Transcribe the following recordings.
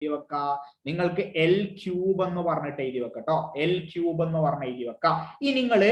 വെക്ക, നിങ്ങൾക്ക് L cube എന്ന് പറഞ്ഞിട്ട് എഴുതി വെക്കട്ടോ. എൽ ക്യൂബ് എന്ന് പറഞ്ഞ് എഴുതി വെക്കാം. ഈ നിങ്ങള്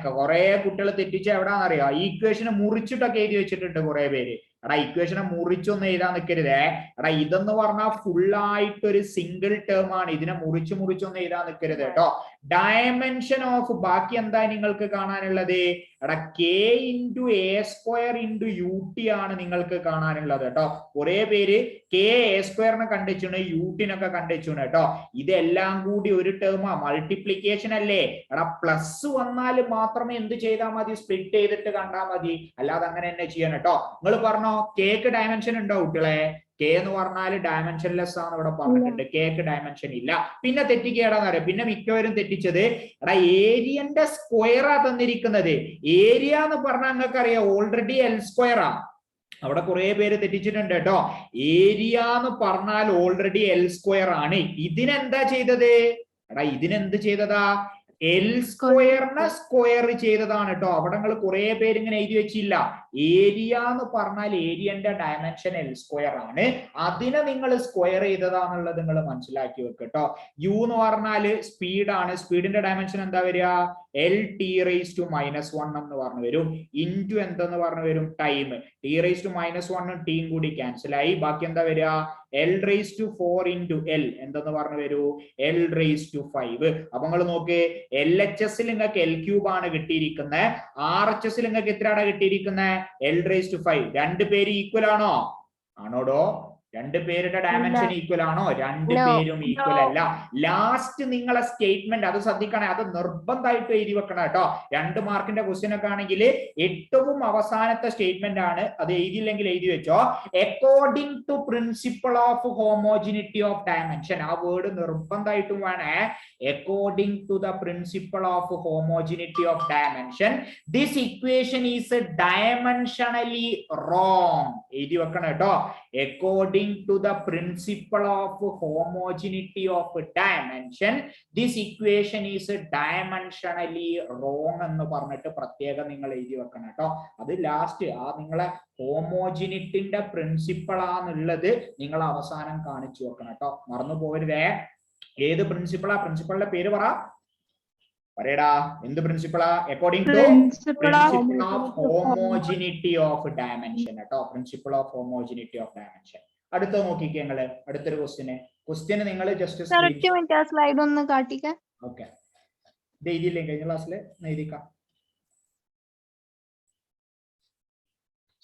കുറെ കുട്ടികൾ തെറ്റിച്ച എവിടാന്നറിയോ, ഈക്വേഷന് മുറിച്ചിട്ടൊക്കെ എഴുതി വെച്ചിട്ടുണ്ട് കുറെ പേര്. എടാ ഇക്വേഷനെ മുറിച്ചൊന്നും എഴുതാൻ നിൽക്കരുതേ. എടാ ഇതെന്ന് പറഞ്ഞാൽ ഫുള്ളായിട്ട് ഒരു സിംഗിൾ ടേം ആണ്. ഇതിനെ മുറിച്ചൊന്നും എഴുതാൻ നിൽക്കരുത് കേട്ടോ. ഡയമെൻഷൻ ഓഫ് ബാക്കി എന്താ നിങ്ങൾക്ക് കാണാനുള്ളത്? എടാ K into A square into U T ആണ് നിങ്ങൾക്ക് കാണാനുള്ളത് കേട്ടോ. കുറെ പേര് കെ എ സ്ക്വയറിനെ കണ്ടിച്ചാണ്, യൂട്ടിനൊക്കെ കണ്ടിച്ചാണ് കേട്ടോ. ഇതെല്ലാം കൂടി ഒരു ടേമാ, മൾട്ടിപ്ലിക്കേഷൻ അല്ലേ. എടാ പ്ലസ് വന്നാൽ മാത്രമേ എന്ത് ചെയ്താൽ മതി, സ്പ്ലിറ്റ് ചെയ്തിട്ട് കണ്ടാൽ മതി, അല്ലാതെ അങ്ങനെ തന്നെ ചെയ്യണം കേട്ടോ. നിങ്ങൾ പറഞ്ഞോ കേക്ക് ഡയമെൻഷൻ ഉണ്ടോ കുട്ടികളെ? കെ എന്ന് പറഞ്ഞാൽ ഡയമെൻഷൻലെസ് ആണ് ഇവിടെ പറഞ്ഞിട്ടുണ്ട്. കേക്ക് ഡയമെൻഷൻ ഇല്ല. പിന്നെ തെറ്റിക്കേടാന്ന് പറയാം. പിന്നെ മിക്കവരും തെറ്റിച്ചത് എടാ ഏരിയന്റെ സ്ക്വയറാ തന്നിരിക്കുന്നത്. ഏരിയ എന്ന് പറഞ്ഞാൽ നിങ്ങൾക്ക് അറിയാം ഓൾറെഡി എൽ സ്ക്വയറാ. അവിടെ കുറെ പേര് തെറ്റിച്ചിട്ടുണ്ട് കേട്ടോ. ഏരിയ എന്ന് പറഞ്ഞാൽ ഓൾറെഡി എൽ സ്ക്വയർ ആണ്. ഇതിനെന്താ ചെയ്തത്? എടാ ഇതിനെന്ത് ചെയ്തതാ? എൽ സ്ക്വയറിനെ സ്ക്വയർ ചെയ്തതാണ് കേട്ടോ. അവിടെ നിങ്ങൾ കുറെ പേര് ഇങ്ങനെ എഴുതി വെച്ചില്ല. ഏരിയ എന്ന് പറഞ്ഞാൽ ഏരിയന്റെ ഡയമെൻഷൻ എൽ സ്ക്വയർ ആണ്, അതിനെ നിങ്ങൾ സ്ക്വയർ ചെയ്തതാന്നുള്ളത് നിങ്ങൾ മനസ്സിലാക്കി വെക്കട്ടോ. യു എന്ന് പറഞ്ഞാൽ സ്പീഡാണ്. സ്പീഡിന്റെ ഡയമെൻഷൻ എന്താ വരിക? എൽ ടി റേസ് ടു -1 എന്ന് പറഞ്ഞു വരും. ഇൻറ്റു എന്തെന്ന് പറഞ്ഞു വരും? Time. T raise to -1 term കൂടി ക്യാൻസൽ ആയി. ബാക്കി എന്താ വരിക? L raise to 4 into L എന്തെന്ന് പറഞ്ഞു വരൂ? L raise to 5. അപ്പൊ നിങ്ങൾ നോക്ക്, എൽ എച്ച് എസിൽ നിങ്ങൾക്ക് എൽ ക്യൂബ് ആണ് കിട്ടിയിരിക്കുന്നത്. ആർ എച്ച് എസിൽ നിങ്ങൾക്ക് എത്രയാണ് കിട്ടിയിരിക്കുന്നത്? L raise to 5. രണ്ട് പേര് ഈക്വൽ ആണോ? ആണോടോ? രണ്ട് പേരുടെ ഡയമെൻഷൻ ഈക്വൽ ആണോ? രണ്ട് പേരും ഈക്വൽ അല്ല. ലാസ്റ്റ് നിങ്ങളെ സ്റ്റേറ്റ്മെന്റ് അത് ശ്രദ്ധിക്കണേ, അത് നിർബന്ധമായിട്ട് എഴുതി വെക്കണം കേട്ടോ. 2 മാർക്കിന്റെ ക്വസ്റ്റ്യൻ ഒക്കെ ആണെങ്കിൽ ഏറ്റവും അവസാനത്തെ സ്റ്റേറ്റ്മെന്റ് ആണ്. അത് എഴുതിയില്ലെങ്കിൽ എഴുതി വെച്ചോ. According to principle of homogeneity of dimension. ആ വേർഡ് നിർബന്ധമായിട്ടും വേണേ. According to the principle of homogeneity of dimension this equation is dimensionally wrong. എഴുതി വെക്കണം കേട്ടോ. According to the principle of homogeneity of dimension, this equation is dimensionally wrong എന്ന് പറഞ്ഞിട്ട് പ്രത്യേകം നിങ്ങൾ എഴുതി വെക്കണം കേട്ടോ. അത് ലാസ്റ്റ് ആ നിങ്ങളെ ഹോമോജിനിറ്റിന്റെ പ്രിൻസിപ്പിൾ ആണെന്നുള്ളത് നിങ്ങൾ അവസാനം കാണിച്ചു വെക്കണം കേട്ടോ. മറന്നു പോകരുതേ. ഏത് പ്രിൻസിപ്പിളാ? പ്രിൻസിപ്പിളിന്റെ പേര് പറയടാ. എന്ത് പ്രിൻസിപ്പിളാ? According to principle of homogeneity of dimension കേട്ടോ. Principle of homogeneity of dimension. അടുത്ത നോക്കിക്കേ നിങ്ങള്. അടുത്തൊരു ക്വസ്റ്റ്യന് നിങ്ങൾ ജസ്റ്റ് സ്ലൈഡ് ഒന്ന് കാട്ടിക്കാം. ഓക്കെ, ഇത് എഴുതിയില്ലേ കഴിഞ്ഞ ക്ലാസ്സിൽ? എഴുതിക്കാം.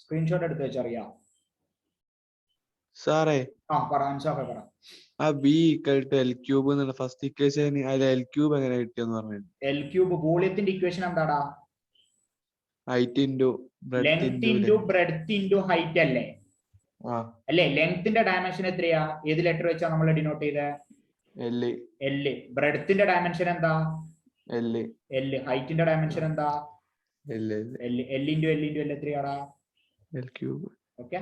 സ്ക്രീൻഷോട്ട് എടുത്ത് വെച്ചറിയാം സാറേ. പറ അൻസാഫെ പറ. ആ B equal to L cube എന്നുള്ള ഫസ്റ്റ് ഇക്വേഷൻ, അതിൽ എൽ ക്യൂബ് എങ്ങനെ കിട്ടിയെന്ന് പറഞ്ഞു? എൽ ക്യൂബ് വോളിയത്തിന്റെ ഇക്വേഷൻ എന്താടാ? Height into length into breadth into height അല്ലേ? അല്ലേ? ലെങ്ത്തിന്റെ ഡയമെൻഷൻ എത്രയാ? ഏത് ലെറ്റർ വെച്ചാ നമ്മൾ ഡിനോട്ട് ചെയ്തേ? എല്. എല്. ബ്രെഡ്ത്തിന്റെ ഡയമെൻഷൻ എന്താ? എല്. എല്. ഹൈറ്റിന്റെ ഡയമെൻഷൻ എന്താ? L. L. L into L into L എത്രയാടാ? L cube. ഓക്കെ,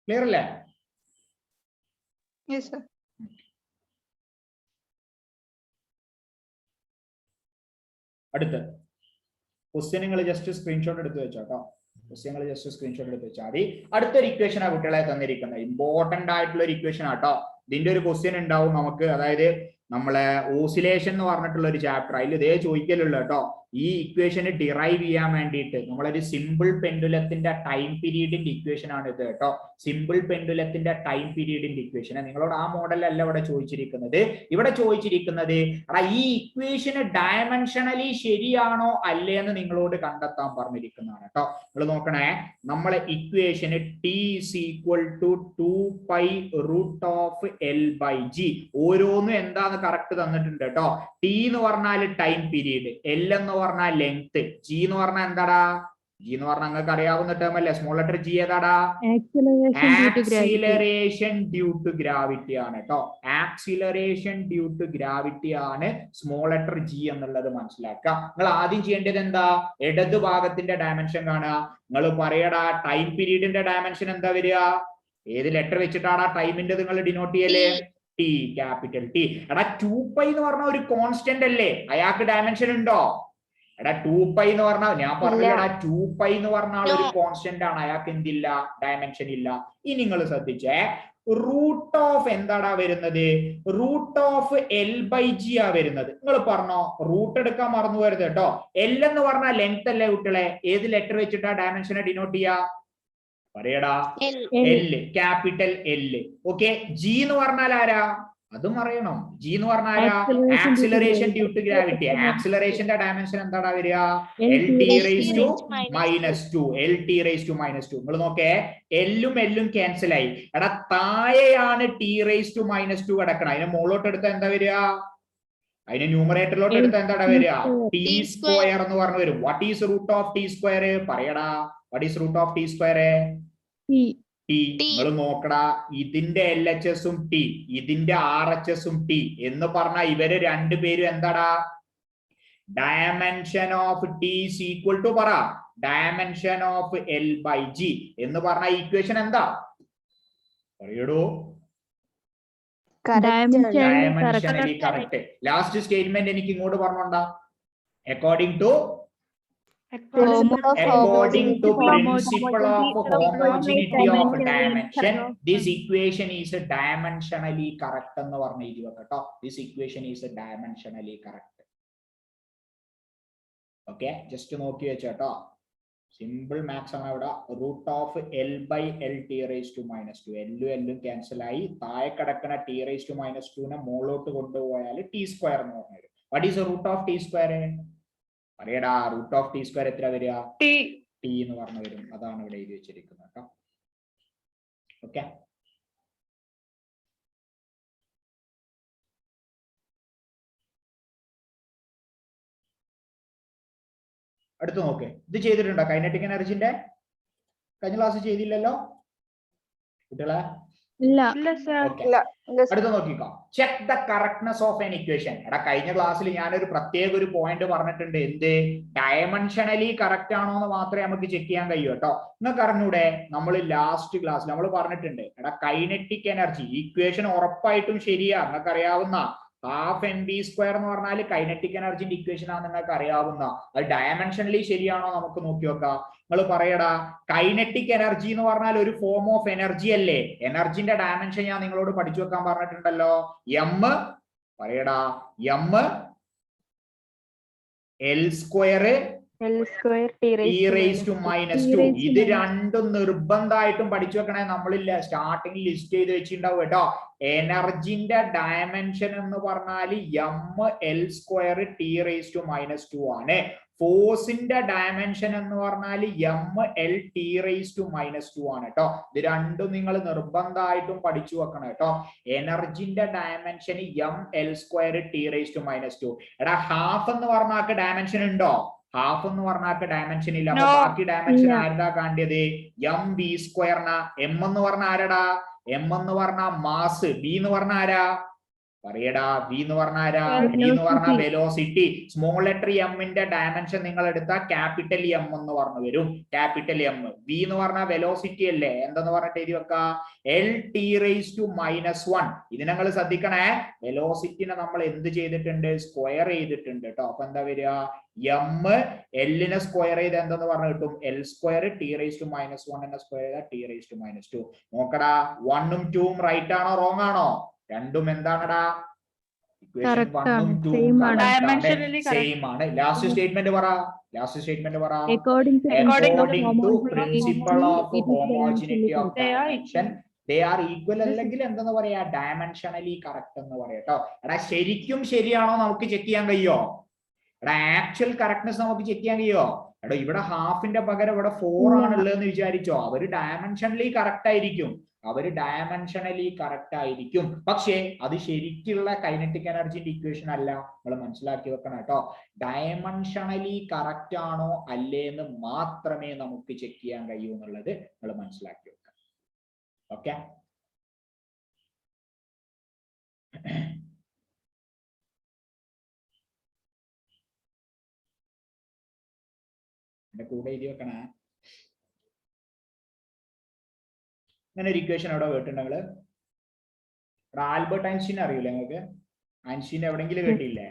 ക്ലിയർ അല്ലേ? Yes sir. അടുത്ത് ക്വസ്റ്റ്യൻ നിങ്ങൾ ജസ്റ്റ് സ്ക്രീൻഷോട്ട് എടുത്ത് വെച്ചോട്ടോ. ക്വസ്റ്റ്യൻ ജസ്റ്റ് സ്ക്രീൻഷോട്ട് എടുത്ത് വെച്ചാൽ മതി. അടുത്തൊരു ഇക്വേഷൻ ആ കുട്ടികളെ തന്നിരിക്കുന്നത് ഇമ്പോർട്ടന്റ് ആയിട്ടുള്ള ഒരു ഇക്വേഷൻ ആട്ടോ. ഇതിന്റെ ഒരു ക്വസ്റ്റ്യൻ ഉണ്ടാവും നമുക്ക്. അതായത് നമ്മളെ ഓസിലേഷൻ എന്ന് പറഞ്ഞിട്ടുള്ള ഒരു ചാപ്റ്റർ, അതിൽ ഇതേ ചോദിക്കലുള്ളൂ കേട്ടോ. ഈ ഇക്വേഷന് ഡിറൈവ് ചെയ്യാൻ വേണ്ടിയിട്ട് നമ്മളൊരു സിമ്പിൾ പെൻഡുലത്തിന്റെ ടൈം പീരീഡിന്റെ ഇക്വേഷൻ ആണ് ഇത് കേട്ടോ. സിമ്പിൾ പെൻഡുലത്തിന്റെ ടൈം പീരീഡിന്റെ ഇക്വേഷൻ നിങ്ങളോട് ആ മോഡലല്ല ഇവിടെ ചോദിച്ചിരിക്കുന്നത്. ഇവിടെ ചോദിച്ചിരിക്കുന്നത് ഈ ഇക്വേഷന് ഡയമെൻഷണലി ശരിയാണോ അല്ലേ എന്ന് നിങ്ങളോട് കണ്ടെത്താൻ പറഞ്ഞിരിക്കുന്നതാണ് കേട്ടോ. നിങ്ങൾ നോക്കണേ, നമ്മളെ ഇക്വേഷന് T is equal to 2π√L/g. ഓരോന്നും എന്താന്ന് കറക്റ്റ് തന്നിട്ടുണ്ട് കേട്ടോ. ടി എന്ന് പറഞ്ഞാൽ ടൈം പീരീഡ്, എൽ എന്ന് പറഞ്ഞാൽ ലെങ്ത്, ജി എന്ന് പറഞ്ഞാൽ എന്താടാ? ജി എന്ന് പറഞ്ഞാൽ നിങ്ങൾക്ക് അറിയാവുന്ന ടേം അല്ലേ? സ്മോൾ ലെറ്റർ ജി ഏതാടാ? ആക്സിലറേഷൻ ഡ്യൂ ടു ഗ്രാവിറ്റി ആണ് കേട്ടോ. ആക്സിലറേഷൻ ഡ്യൂ ടു ഗ്രാവിറ്റി ആണ് സ്മോൾ ലെറ്റർ ജി എന്നുള്ളത് മനസ്സിലാക്കുക. നിങ്ങൾ ആദ്യം ചെയ്യേണ്ടത് എന്താ? ഇടത് ഭാഗത്തിന്റെ ഡയമെൻഷൻ കാണുക. നിങ്ങൾ പറയടാ ടൈം പീരീഡിന്റെ ഡയമെൻഷൻ എന്താ വരിക? ഏത് ലെറ്റർ വെച്ചിട്ടാണ് ടൈമിന്റെ നിങ്ങൾ ഡിനോട്ട് ചെയ്യല്? T, capital T. എടാ 2π എന്ന് പറഞ്ഞ ഒരു കോൺസ്റ്റന്റ് അല്ലേ? അയാൾക്ക് ഡയമെൻഷൻ ഉണ്ടോ? എടാ 2π എന്ന് പറഞ്ഞാൽ ഞാൻ പറഞ്ഞടാ 2π എന്ന് പറഞ്ഞാൽ ഒരു കോൺസ്റ്റന്റ് ആണ്. അയാൾക്ക് എന്തില്ല? ഡയമെൻഷൻ ഇല്ല. ഇനി നിങ്ങൾ ശ്രദ്ധിച്ചേ, റൂട്ട് ഓഫ് എന്താടാ വരുന്നത്? Root of L by G ആ വരുന്നത്. നിങ്ങൾ പറഞ്ഞോ, റൂട്ട് എടുക്കാൻ മറന്നു പോരുത് കേട്ടോ. എൽ എന്ന് പറഞ്ഞാൽ ലെങ്ത് അല്ലേ കുട്ടികളെ? ഏത് ലെറ്റർ വെച്ചിട്ടാ ഡയമെൻഷനെ ഡിനോട്ട് ചെയ്യാ? പറയടാ. L, capital L. Okay. G എന്ന് പറഞ്ഞാൽ ആരാ? അതും അറിയണം. ജി എന്ന് പറഞ്ഞാൽ ആരാ? Acceleration due to gravity. ആക്സിലറേഷന്റെ ഡയമെൻഷൻ എന്താടാ വരിക? L T raise to -2. L T raise to -2. നിങ്ങൾ നോക്കേ, എല്ലും എല്ലും ക്യാൻസൽ ആയി. എടാ താഴെയാണ് ടി റേസ് ടു -2 കിടക്കണം. അതിന് മുകളിലോട്ട് എടുത്താൽ എന്താ വരിക? അതിന് ന്യൂമറേറ്ററിലോട്ട് എടുത്താൽ എന്താടാ വരിക? ടി സ്ക്വയർ എന്ന് പറഞ്ഞു വരും. What is root of T square? പറയടാ. What is root of T square? T. നിങ്ങൾ നോക്കടാ, ഇതിന്റെ എൽ എച്ച് എസും ടി, ഇതിന്റെ ആർ എച്ച് എസും ടി എന്ന് പറഞ്ഞാൽ ഇവര് രണ്ടുപേരും എന്താടാ? Dimension of T is equal to പറ dimension of L by G എന്ന് പറഞ്ഞ ഈക്വേഷൻ എന്താ? പറയടോ. Dimensionally correct. ലാസ്റ്റ് സ്റ്റേറ്റ്മെന്റ് എനിക്ക് ഇങ്ങോട്ട് പറഞ്ഞോണ്ടാ. According to principle of homogeneity of dimension, this equation is dimensionally correct എന്ന് പറഞ്ഞു എഴുതി വെക്കട്ടോ. This equation is dimensionally correct. Okay, just നോക്കി വെച്ചോട്ടോ. സിമ്പിൾ മാത്സ് ആണ് ഇവിടെ. Root of L by L T raise to -2. എല്ലും എല്ലും ക്യാൻസൽ ആയി. താഴെ കിടക്കുന്ന ടി റേസ് ടു -2നെ മുകളിലോട്ട് കൊണ്ടുപോയാൽ ടി സ്ക്വയർ എന്ന് പറഞ്ഞു വരും. What is root of T square? പറയടാ. റൂട്ട് ഓഫ് ടി സ്ക്വയർ എത്ര വരിക? ടി എന്ന് പറഞ്ഞു വരും. അതാണ് ഇവിടെ എഴുതി വെച്ചിരിക്കുന്നത് കേട്ടോ. ഓക്കെ, അടുത്ത് നോക്ക്. ഇത് ചെയ്തിട്ടുണ്ടോ? കൈനറ്റിക് എനർജിന്റെ കഴിഞ്ഞ ക്ലാസ് ചെയ്തില്ലല്ലോ കുട്ടികളെ? അടുത്ത് നോക്കിക്കോ. Check the correctness of N equation. എടാ കഴിഞ്ഞ ക്ലാസ്സിൽ ഞാനൊരു പ്രത്യേക ഒരു പോയിന്റ് പറഞ്ഞിട്ടുണ്ട്. എന്ത്? ഡയമെൻഷനലി കറക്റ്റ് ആണോ എന്ന് മാത്രമേ നമുക്ക് ചെക്ക് ചെയ്യാൻ കഴിയൂ കേട്ടോ. നിങ്ങൾക്ക് അറിഞ്ഞൂടെ, നമ്മൾ ലാസ്റ്റ് ക്ലാസ്സിൽ നമ്മൾ പറഞ്ഞിട്ടുണ്ട്, എടാ കൈനറ്റിക് എനർജി ഇക്വേഷൻ ഉറപ്പായിട്ടും ശരിയാ. നിങ്ങൾക്ക് അറിയാവുന്ന ഹാഫ് എം ബി സ്ക്വയർ എന്ന് പറഞ്ഞാൽ കൈനറ്റിക് എനർജിന്റെ ഇക്വേഷൻ ആണ് നിങ്ങൾക്ക് അറിയാവുന്ന. അത് ഡയമെൻഷനലി ശരിയാണോ നമുക്ക് നോക്കി നോക്കാം. നിങ്ങൾ പറയടാ, കൈനറ്റിക് എനർജി എന്ന് പറഞ്ഞാൽ ഒരു ഫോം ഓഫ് എനർജി അല്ലേ? എനർജിന്റെ ഡയമെൻഷൻ ഞാൻ നിങ്ങളോട് പഠിച്ചു വെക്കാൻ പറഞ്ഞിട്ടുണ്ടല്ലോ. എം, പറയടാ, M L square T raise to -2. ഇത് രണ്ടും നിർബന്ധമായിട്ടും പഠിച്ചു വെക്കണേ. നമ്മളില്ല സ്റ്റാർട്ടിംഗ് ലിസ്റ്റ് ചെയ്ത് വെച്ചിട്ടുണ്ടാവും കേട്ടോ. എനർജിന്റെ ഡയമെൻഷൻ എന്ന് പറഞ്ഞാൽ M L square T raise to -2 ആണ്. ഫോഴ്സിന്റെ ഡയമെൻഷൻ എന്ന് പറഞ്ഞാൽ M L T raise to -2 ആണ് കേട്ടോ. ഇത് രണ്ടും നിങ്ങൾ നിർബന്ധമായിട്ടും പഠിച്ചു വെക്കണം കേട്ടോ. എനർജിന്റെ dimension M L square T raise to -2. എടാ ഹാഫ് എന്ന് പറഞ്ഞാൽ ഡയമെൻഷൻ ഉണ്ടോ? ഹാഫ് എന്ന് പറഞ്ഞാൽ ഡയമെൻഷൻ ഇല്ല. അപ്പൊ ബാക്കി ഡയമെൻഷൻ ആരുതാ കാണേണ്ടത്? M B സ്ക്വയറിന. എം എന്ന് പറഞ്ഞ ആരടാ? എം എന്ന് പറഞ്ഞ മാസ്. ബി എന്ന് പറഞ്ഞ ആരാ? പറയടാ. ബി എന്ന് പറഞ്ഞ ആരാ? ബി എന്ന് പറഞ്ഞ വെലോസിറ്റി. സ്മോൾ ലെറ്റർ എമ്മിന്റെ ഡയമെൻഷൻ നിങ്ങൾ എടുത്താൽ ക്യാപിറ്റൽ എം എന്ന് പറഞ്ഞു വരും. Capital M. ബി എന്ന് പറഞ്ഞ വെലോസിറ്റി അല്ലേ? എന്തെന്ന് പറഞ്ഞിട്ട് എഴുതി വെക്ക? L T raise to -1. ഇത് നിങ്ങൾ ശ്രദ്ധിക്കണേ. വെലോസിറ്റിനെ നമ്മൾ എന്ത് ചെയ്തിട്ടുണ്ട്? സ്ക്വയർ ചെയ്തിട്ടുണ്ട് കേട്ടോ. അപ്പൊ എന്താ വരിക? എം എല്ലിനെ സ്ക്വയർ ചെയ്ത് എന്തെന്ന് പറഞ്ഞു കിട്ടും? L square T raise to -1 square ചെയ്ത ടി റേസ് ടു -2. നോക്കടാ, 1ഉം 2ഉം റൈറ്റ് ആണോ റോങ് ആണോ? രണ്ടും എന്താണടാ? ഇക്വേഷൻ 1ഉം 2ഉം സെയിം ആണ്. ലാസ്റ്റ് സ്റ്റേറ്റ്മെന്റ് പറ. ലാസ്റ്റ് സ്റ്റേറ്റ്മെന്റ് പറ. According to principle of homogeneity of dimension they are equal. അല്ലെങ്കിൽ എന്തെന്ന് പറയാ? ഡയമെൻഷനലി കറക്റ്റ് എന്ന് പറയാം കേട്ടോ. എടാ ശരിക്കും ശരിയാണോ നമുക്ക് ചെക്ക് ചെയ്യാൻ കഴിയോ? എടാ ആക്ച്വൽ കറക്റ്റ്നെസ് നമുക്ക് ചെക്ക് ചെയ്യാൻ കഴിയോ? എടാ ഇവിടെ ഹാഫിന്റെ പകരം ഇവിടെ 4 ആണുള്ളതെന്ന് വിചാരിച്ചോ? അവര് ഡയമെൻഷനലി കറക്റ്റ് ആയിരിക്കും. അവര് ഡയമെൻഷനലി കറക്റ്റ് ആയിരിക്കും. പക്ഷേ അത് ശരിക്കുള്ള കൈനറ്റിക് എനർജിന്റെ ഇക്വേഷൻ അല്ല. നിങ്ങൾ മനസ്സിലാക്കി വെക്കണം കേട്ടോ. ഡയമെൻഷനലി കറക്റ്റ് ആണോ അല്ലേ എന്ന് മാത്രമേ നമുക്ക് ചെക്ക് ചെയ്യാൻ കഴിയൂ എന്നുള്ളത് നിങ്ങൾ മനസ്സിലാക്കി വെക്കണം. ഓക്കെ, എന്റെ കൂടെ എഴുതി വെക്കണേ. ഇങ്ങനെ ഒരു ഇക്വേഷൻ എവിടെ കേട്ടിട്ടുണ്ടെങ്കിൽ, ആൽബർട്ട് ഐൻസ്റ്റീൻ അറിയില്ലേ നിങ്ങൾക്ക്? ഐൻസ്റ്റീൻ എവിടെങ്കിലും കേട്ടില്ലേ?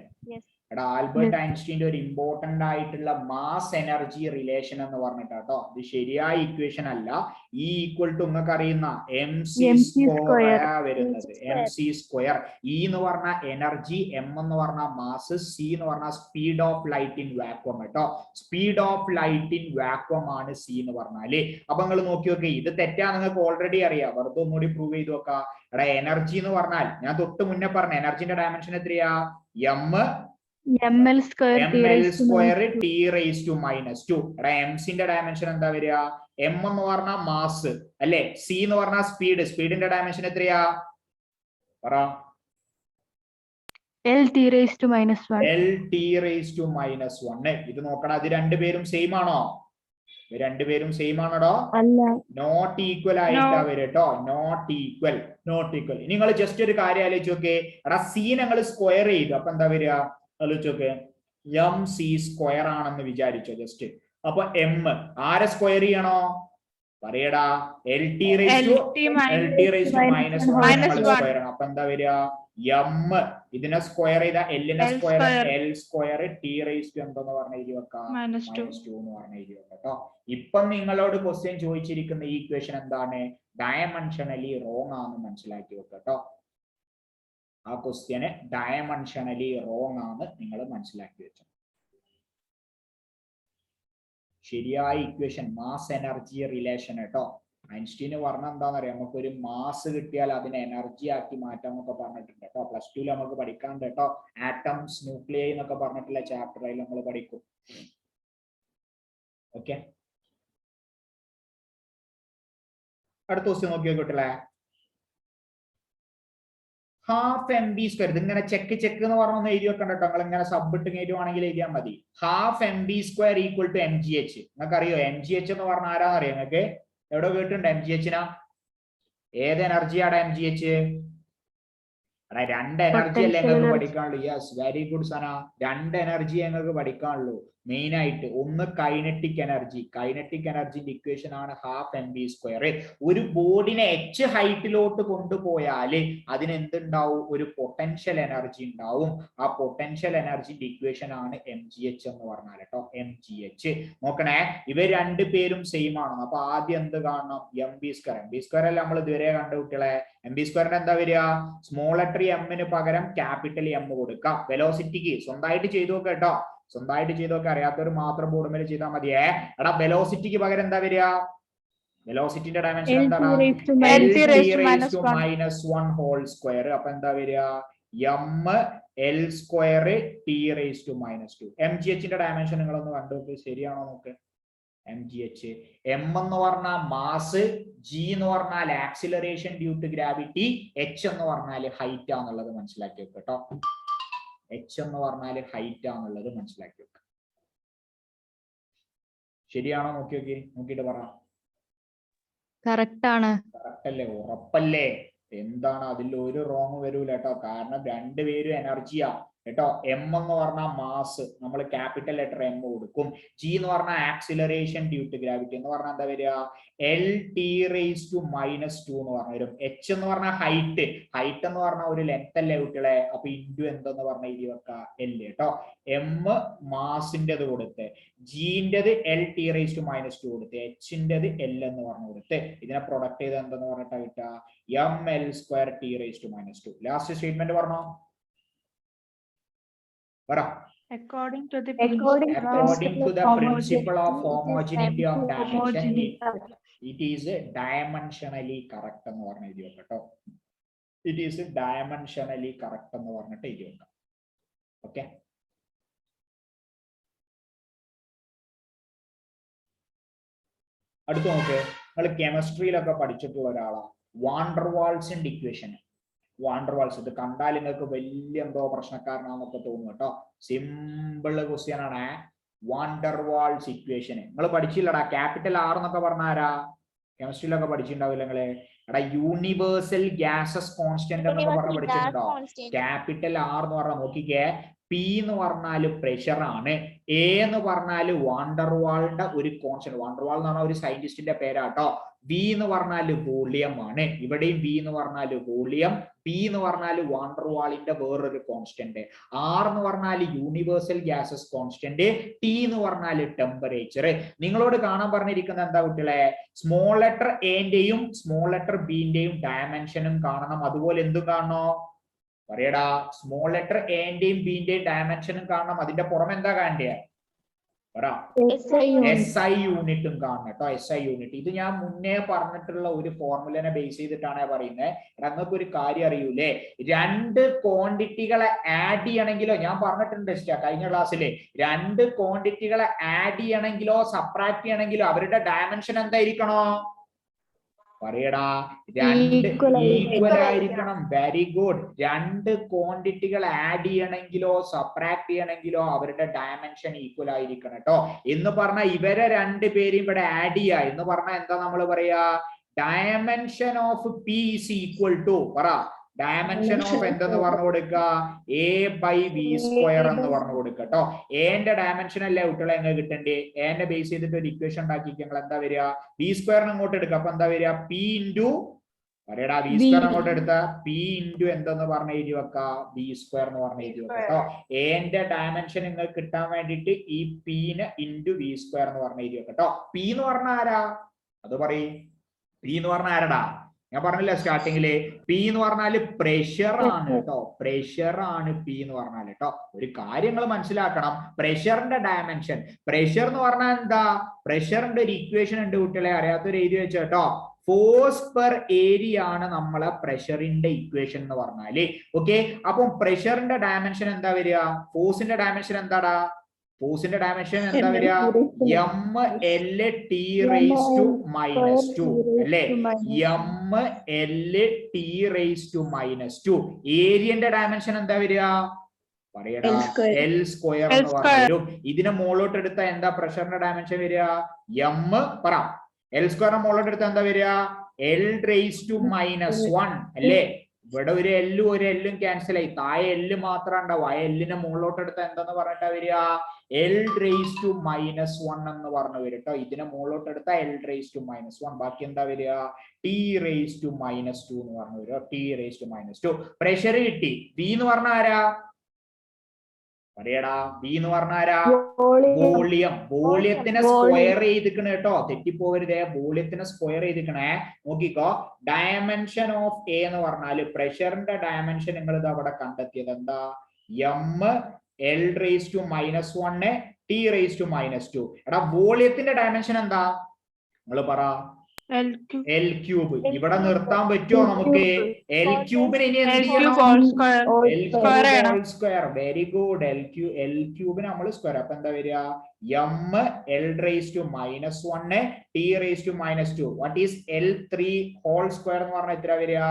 എടാ ആൽബർട്ട് ഐൻസ്റ്റീന്റെ ഒരു ഇമ്പോർട്ടന്റ് ആയിട്ടുള്ള മാസ് എനർജി റിലേഷൻ എന്ന് പറഞ്ഞിട്ടാട്ടോ. ഇത് ശരിയായ ഇക്വേഷൻ അല്ല. ഈ ഈക്വൽ ടു നിങ്ങൾക്ക് അറിയുന്ന എം സി സ്ക്വയർ വരുന്നത്. M C square. ഇ എന്ന് പറഞ്ഞ എനർജി, എം എന്ന് പറഞ്ഞ മാസ്, സി എന്ന് പറഞ്ഞ speed of light in vacuum കേട്ടോ. Speed of light in vacuum ആണ് സി എന്ന് പറഞ്ഞാല്. അപ്പൊ നിങ്ങൾ നോക്കി നോക്കി, ഇത് തെറ്റാ നിങ്ങൾക്ക് ഓൾറെഡി അറിയാം. വെറുതെ ഒന്നുകൂടി പ്രൂവ് ചെയ്ത് നോക്കാം. എടാ എനർജി എന്ന് പറഞ്ഞാൽ ഞാൻ തൊട്ട് മുന്നേ പറഞ്ഞ എനർജിന്റെ ഡയമെൻഷൻ എത്രയാ? ml square T rice to minus 2. എടാ എംസിന്റെ ഡയമെൻഷൻ എന്താ വരിക? എം എന്ന് പറഞ്ഞ മാസ് അല്ലെ, സി എന്ന് പറഞ്ഞ സ്പീഡ്. സ്പീഡിന്റെ ഡയമെൻഷൻ എത്രയാ? പറ. L t raised to -1. ഇത് നോക്കണം, അത് രണ്ടുപേരും സെയിം ആണോ? രണ്ടുപേരും സെയിം ആണോടോ? നോട്ട് ഈക്വൽ ആയിട്ടാ വരും കേട്ടോ. Not equal. ഇനി നിങ്ങൾ ജസ്റ്റ് ഒരു കാര്യം ആലോചിച്ച് നോക്കേ. എടാ സി ഞങ്ങൾ സ്ക്വയർ ചെയ്തു, അപ്പൊ എന്താ വരിക? ആലോചിച്ച് നോക്കേ. എം സി സ്ക്വയർ ആണെന്ന് വിചാരിച്ചോ ജസ്റ്റ്. അപ്പൊ എം ആരെ സ്ക്വയർ ചെയ്യണോ? പറയടാ. L T rice to -1 square ആണ്. അപ്പൊ എന്താ വരിക? എം ഇതിനെ സ്ക്വയർ ചെയ്ത എല്ലിനെ square, L square T rice to എന്തെന്ന് പറഞ്ഞ എഴുതി വെക്കാം? -2 എന്ന് പറഞ്ഞ എഴുതി വെക്കാം കേട്ടോ. ഇപ്പം നിങ്ങളോട് ക്വസ്റ്റ്യൻ ചോദിച്ചിരിക്കുന്ന ഈ ഇക്വേഷൻ എന്താണ്? ഡയമെൻഷനലി റോങ് ആണെന്ന് മനസ്സിലാക്കി വെക്കുക കേട്ടോ. ആ ക്വസ്റ്റ്യന് ഡയമെൻഷനലി റോങ് ആണ് നിങ്ങൾ മനസ്സിലാക്കി വെച്ചു. ശരിയായ ഇക്വേഷൻ മാസ് എനർജി റിലേഷൻ കേട്ടോ. ഐൻസ്റ്റീന് പറഞ്ഞ എന്താണെന്നറിയാം? നമുക്കൊരു മാസ് കിട്ടിയാൽ അതിനെ എനർജി ആക്കി മാറ്റാം എന്നൊക്കെ പറഞ്ഞിട്ടുണ്ട് കേട്ടോ. +2 നമുക്ക് പഠിക്കാണ്ട് കേട്ടോ. ആറ്റംസ്, ന്യൂക്ലിയൈ എന്നൊക്കെ പറഞ്ഞിട്ടുള്ള ചാപ്റ്ററിൽ നമ്മൾ പഠിക്കും. ഓക്കെ, അടുത്ത ക്വസ്റ്റ്യൻ നോക്കിയോ കുട്ടികളെ. Half M B square. ഇതിങ്ങനെ ചെക്ക് എന്ന് പറഞ്ഞൊന്ന് എഴുതി വെക്കണ്ട കേട്ടോ. നിങ്ങൾ ഇങ്ങനെ സബ്ബിട്ട് കയറ്റുവാണെങ്കിൽ എഴുതിയാൽ മതി. Half M B square equal to M G H. നിങ്ങൾക്ക് അറിയോ എം ജി എച്ച് എന്ന് പറഞ്ഞാൽ ആരാന്നറിയോ നിങ്ങൾക്ക്? എവിടെ കേട്ടിട്ടുണ്ട് എം ജി എച്ചിനാ? ഏത് എനർജിയാണ് എം ജി എച്ച്? രണ്ട് എനർജി അല്ലേ ഞങ്ങൾക്ക് പഠിക്കാനുള്ളൂ. യെസ്, വെരി ഗുഡ് സന. രണ്ട് എനർജി ഞങ്ങൾക്ക് പഠിക്കാനുള്ളൂ മെയിൻ ആയിട്ട്. ഒന്ന് കൈനറ്റിക് എനർജി. കൈനറ്റിക് എനർജിന്റെ ഇക്വേഷൻ ആണ് ഹാഫ് എം ബി സ്ക്വയർ. ഒരു ബോർഡിനെ എച്ച് ഹൈറ്റിലോട്ട് കൊണ്ടുപോയാല് അതിന് എന്തുണ്ടാവും? ഒരു പൊട്ടൻഷ്യൽ എനർജി ഉണ്ടാവും. ആ പൊട്ടൻഷ്യൽ എനർജിന്റെ ഇക്വേഷൻ ആണ് എം ജി എച്ച് എന്ന് പറഞ്ഞാൽ കേട്ടോ. എം ജി എച്ച് നോക്കണേ, ഇവർ രണ്ടുപേരും സെയിം ആണ്. അപ്പൊ ആദ്യം എന്ത് കാണണം? M B square. M B square അല്ല നമ്മൾ ഇതുവരെ കണ്ട കുട്ടികളെ. എം ബി സ്ക്വയറിന് എന്താ വരിക? സ്മോൾ ലെറ്റർ എമ്മിന് പകരം ക്യാപിറ്റൽ എം കൊടുക്കാം. വെലോസിറ്റിക്ക് സ്വന്തമായിട്ട് ചെയ്തു നോക്കുക കേട്ടോ. സ്വന്തമായിട്ട് ചെയ്തൊക്കെ അറിയാത്തവർ മാത്രം ബോർഡ് മേലെ ചെയ്താൽ മതിയേ. എടാ വെലോസിറ്റിക്ക് പകരം എന്താ വരിക? വെലോസിറ്റിന്റെ ഡയമെൻഷൻ എന്താണ്? -1 ഹോൾ സ്ക്വയർ. അപ്പൊ എന്താ വരിക? M L square T rice to -2. M G എച്ചിന്റെ ഡയമെൻഷൻ നിങ്ങളൊന്ന് കണ്ടുനോക്ക്, ശരിയാണോ നോക്ക്. എം ജി എച്ച്, എം എന്ന് പറഞ്ഞാൽ മാസ്, ജി എന്ന് പറഞ്ഞാൽ acceleration due to gravity, H എന്ന് പറഞ്ഞാൽ ഹൈറ്റ് ആണെന്നുള്ളത് മനസ്സിലാക്കി വെക്കുക കേട്ടോ. എച്ച് എന്ന് പറഞ്ഞാൽ ഹൈറ്റ് ആണെന്നുള്ളത് മനസ്സിലാക്കി വെക്കുക. ശരിയാണോ നോക്കി നോക്കി, നോക്കിയിട്ട് പറ. കറക്റ്റ് ആണ്. കറക്റ്റ് അല്ലേ? ഉറപ്പല്ലേ? എന്താണ് അതിൽ ഒരു റോങ് വരൂല കേട്ടോ. കാരണം രണ്ടുപേരും എനർജിയാ കേട്ടോ. എം എന്ന് പറഞ്ഞാൽ മാസ്, നമ്മൾ ക്യാപിറ്റൽ ലെറ്റർ എം കൊടുക്കും. ജി എന്ന് പറഞ്ഞാൽ ആക്സിലറേഷൻ ഡ്യൂ ടു ഗ്രാവിറ്റി എന്ന് പറഞ്ഞാൽ എന്താ വരിക? എൽ ടി റൈസ് ടു -2 എന്ന് പറഞ്ഞു വരും. എച്ച് എന്ന് പറഞ്ഞാൽ ഹൈറ്റ്. ഹൈറ്റ് എന്ന് പറഞ്ഞാൽ ഒരു ലെങ്ത് അല്ലേ കുട്ടികളെ? അപ്പൊ ഇൻഡു എന്തെന്ന് പറഞ്ഞ എഴുതി വെക്ക? എൽ കേട്ടോ. എം മാസിൻ്റെത് കൊടുത്ത്, ജിൻ്റെത് എൽ ടി റൈസ് ടു -2 കൊടുത്ത്, എച്ചിൻ്റെത് എൽ എന്ന് പറഞ്ഞു കൊടുത്ത്, ഇതിനെ പ്രൊഡക്ട് ചെയ്ത് എന്തെന്ന് പറഞ്ഞിട്ടാ കിട്ടുക? M L square T rice to -2. Last statement പറഞ്ഞോ. According to the principle of homogeneity of dimension, it is dimensionally correct എന്ന് പറഞ്ഞ് എഴുതി വെക്കാം കേട്ടോ. It is dimensionally correct എന്ന് പറഞ്ഞിട്ട് എഴുതി വെക്കാം. ഓക്കെ, അടുത്ത് നോക്ക്. നിങ്ങൾ കെമിസ്ട്രിയിലൊക്കെ പഠിച്ചിട്ടുള്ള ഒരാളാണ്. വാണ്ടർവാൾസിന്റെ ഇക്വേഷൻ. വാണ്ടർവാൾസ് ഇത് കണ്ടാൽ നിങ്ങൾക്ക് വലിയ എന്തോ പ്രശ്നക്കാരനാന്നൊക്കെ തോന്നും കേട്ടോ. സിമ്പിൾ ക്വസ്റ്റ്യൻ ആണ്. വാണ്ടർവാൾസ് ഇക്വേഷൻ നിങ്ങൾ പഠിച്ചില്ലടാ. ക്യാപിറ്റൽ ആർ എന്നൊക്കെ പറഞ്ഞാരാ? കെമിസ്ട്രിയിലൊക്കെ പഠിച്ചിട്ടുണ്ടാവില്ല നിങ്ങള്. എടാ യൂണിവേഴ്സൽ ഗ്യാസസ് കോൺസ്റ്റന്റ് എന്നൊക്കെ പറഞ്ഞ് പഠിച്ചിട്ടുണ്ടോ? ക്യാപിറ്റൽ ആർ എന്ന് പറഞ്ഞാൽ നോക്കിക്കേ, പി എന്ന് പറഞ്ഞാല് പ്രഷർ ആണ്, എ എന്ന് പറഞ്ഞാല് വാണ്ടർവാളിന്റെ ഒരു കോൺസ്റ്റന്റ്. വാണ്ടർവാൾ എന്ന് പറഞ്ഞാൽ ഒരു സയന്റിസ്റ്റിന്റെ പേരാട്ടോ. വി എന്ന് പറഞ്ഞാൽ വോളിയം ആണ്, ഇവിടെയും വി എന്ന് പറഞ്ഞാൽ വോളിയം, പി എന്ന് പറഞ്ഞാൽ വാണ്ടർ വാളിന്റെ വേറൊരു കോൺസ്റ്റന്റ്, ആർ എന്ന് പറഞ്ഞാൽ യൂണിവേഴ്സൽ ഗ്യാസസ് കോൺസ്റ്റന്റ്, ടി എന്ന് പറഞ്ഞാൽ ടെമ്പറേച്ചർ. നിങ്ങളോട് കാണാൻ പറഞ്ഞിരിക്കുന്നത് എന്താ കുട്ടികളെ? സ്മോൾ ലെറ്റർ എന്റെയും സ്മോൾ ലെറ്റർ ബിന്റെയും ഡയമെൻഷനും കാണണം. അതുപോലെ എന്തും കാണണോ? പറയടാ. സ്മോൾ ലെറ്റർ എന്റെയും ബിന്റെയും ഡയമെൻഷനും കാണണം. അതിന്റെ പുറമെ എന്താ കാണണ്ടേ? SI യൂണിറ്റും കാണണം കേട്ടോ. SI യൂണിറ്റ് ഇത് ഞാൻ മുന്നേ പറഞ്ഞിട്ടുള്ള ഒരു ഫോർമുലനെ ബേസ് ചെയ്തിട്ടാണ് പറയുന്നത്. നിങ്ങൾക്ക് ഒരു കാര്യം അറിയൂലേ, രണ്ട് ക്വാണ്ടിറ്റികളെ ആഡ് ചെയ്യണമെങ്കിലോ, ഞാൻ പറഞ്ഞിട്ടുണ്ട് കഴിഞ്ഞ ക്ലാസ്സില്, രണ്ട് ക്വാണ്ടിറ്റികളെ ആഡ് ചെയ്യണമെങ്കിലോ സബ്ട്രാക്ട് ചെയ്യണമെങ്കിലോ അവരുടെ ഡയമെൻഷൻ എന്തായിരിക്കണോ? പറയടാ. രണ്ട് ഈക്വൽ ആയിരിക്കണം. Very good. രണ്ട് ക്വാണ്ടിറ്റികൾ ആഡ് ചെയ്യണമെങ്കിലോ സബ്ട്രാക്ട് ചെയ്യണമെങ്കിലോ അവരുടെ ഡയമെൻഷൻ ഈക്വൽ ആയിരിക്കണം കേട്ടോ. എന്ന് പറഞ്ഞാൽ ഇവരെ രണ്ടുപേരും ഇവിടെ ആഡ് ചെയ്യുക എന്ന് പറഞ്ഞാൽ എന്താ നമ്മൾ പറയാ? Dimension of P is equal to, പറ, ഡയമെൻഷൻ ഓഫ് എന്തെന്ന് പറഞ്ഞു കൊടുക്കുക? A/V² എന്ന് പറഞ്ഞു കൊടുക്കുക കേട്ടോ. എന്റെ ഡയമെൻഷൻ അല്ലേ കുട്ടികളെ എങ്ങനെ കിട്ടണ്ടേ? എന്റെ ബേസ് ചെയ്തിട്ട് ഒരു ഇക്വേഷൻ ഉണ്ടാക്കി ഞങ്ങൾ എന്താ വരിക? V² അങ്ങോട്ട് എടുക്കുക. അപ്പൊ എന്താ വരിക? P ഇൻറ്റു, പറയടാ, V² അങ്ങോട്ട് എടുത്ത P ഇൻറ്റു എന്തെന്ന് പറഞ്ഞ് എഴുതി വെക്ക? V² എന്ന് പറഞ്ഞ് എഴുതി വെക്ക കേട്ടോ. എന്റെ ഡയമെൻഷൻ നിങ്ങൾക്ക് കിട്ടാൻ വേണ്ടിയിട്ട് ഈ P-ന് ഇൻറ്റു V² എന്ന് പറഞ്ഞ് എഴുതി വെക്ക കേട്ടോ. P എന്ന് പറഞ്ഞ ആരാ? അത് പറയും. P എന്ന് പറഞ്ഞ ആരടാ? ഞാൻ പറഞ്ഞില്ല സ്റ്റാർട്ടിങ്ങില്, പി എന്ന് പറഞ്ഞാല് പ്രഷർ ആണ് കേട്ടോ. പ്രഷർ ആണ് പി എന്ന് പറഞ്ഞാൽ കേട്ടോ. ഒരു കാര്യങ്ങൾ മനസ്സിലാക്കണം, പ്രഷറിന്റെ ഡയമെൻഷൻ. പ്രഷർ എന്ന് പറഞ്ഞാൽ എന്താ? പ്രഷറിന്റെ ഒരു ഇക്വേഷൻ ഉണ്ട് കുട്ടികളെ, അറിയാത്തൊരു എഴുതി വെച്ച കേട്ടോ. ഫോഴ്സ് പെർ ഏരിയ ആണ് നമ്മളെ പ്രഷറിന്റെ ഇക്വേഷൻ എന്ന് പറഞ്ഞാല്. ഓക്കെ, അപ്പം പ്രഷറിന്റെ ഡയമെൻഷൻ എന്താ വരിക? ഫോഴ്സിന്റെ ഡയമെൻഷൻ എന്താടാ? ഫോഴ്സിന്റെ ഡയമെൻഷൻ എന്താ വരിക? MLT⁻², അല്ലേ? MLT⁻². ഏരിയന്റെ ഡയമെൻഷൻ എന്താ വരിക? പറയടാ. L² എന്ന് പറഞ്ഞു. ഇതിനെ മുകളിലോട്ട് എടുത്ത എന്താ പ്രഷറിന്റെ ഡയമെൻഷൻ വരിക? M, പറ. L² മുകളിലോട്ട് എടുത്ത എന്താ വരിക? L⁻⁻1, അല്ലേ? ഇവിടെ ഒരു എല്ലും ഒരു എല്ലും ക്യാൻസൽ ആയി, താഴെ എല്ല് മാത്രം ഉണ്ടാവും. ആ എല്ലിനെ മുകളിലോട്ട് എടുത്ത എന്താന്ന് പറഞ്ഞിട്ടാ വരിക? L⁻⁻1 എന്ന് പറഞ്ഞു വരും കേട്ടോ. ഇതിനെ മുകളിലോട്ട് എടുത്ത L⁻⁻1. ബാക്കി എന്താ വരിക? T⁻⁻2 എന്ന് പറഞ്ഞു വരിക. T⁻⁻2. പ്രഷർ കിട്ടി. V എന്ന് പറഞ്ഞ ആരാ? പറയടാ. V എന്ന് പറഞ്ഞ ആരാ? വോളിയം. വോളിയത്തിനെ സ്ക്വയർ ചെയ്തിക്കണ കേട്ടോ, തെറ്റിപ്പോവരുതേ. വോളിയത്തിനെ സ്ക്വയർ ചെയ്തിക്കണേ. നോക്കിക്കോ, ഡയമെൻഷൻ ഓഫ് എ എന്ന് പറഞ്ഞാല് പ്രഷറിന്റെ ഡയമെൻഷൻ നിങ്ങൾ ഇത് അവിടെ കണ്ടെത്തിയത് എന്താ? ML⁻⁻1 T⁻⁻2. എടാ, വോളിയത്തിന്റെ ഡയമെൻഷൻ എന്താ? നിങ്ങൾ പറ. L3. ഇവിടെ നിർത്താൻ പറ്റുമോ നമുക്ക്? L3നെ ഇനി എന്ത് ചെയ്യണം? L3². Very good. L3നെ നമ്മൾ സ്ക്വയർ. അപ്പൊ എന്താ വരിക? ML⁻⁻1 T⁻⁻2. What is L3² എന്ന് പറഞ്ഞാൽ എത്ര വരിക?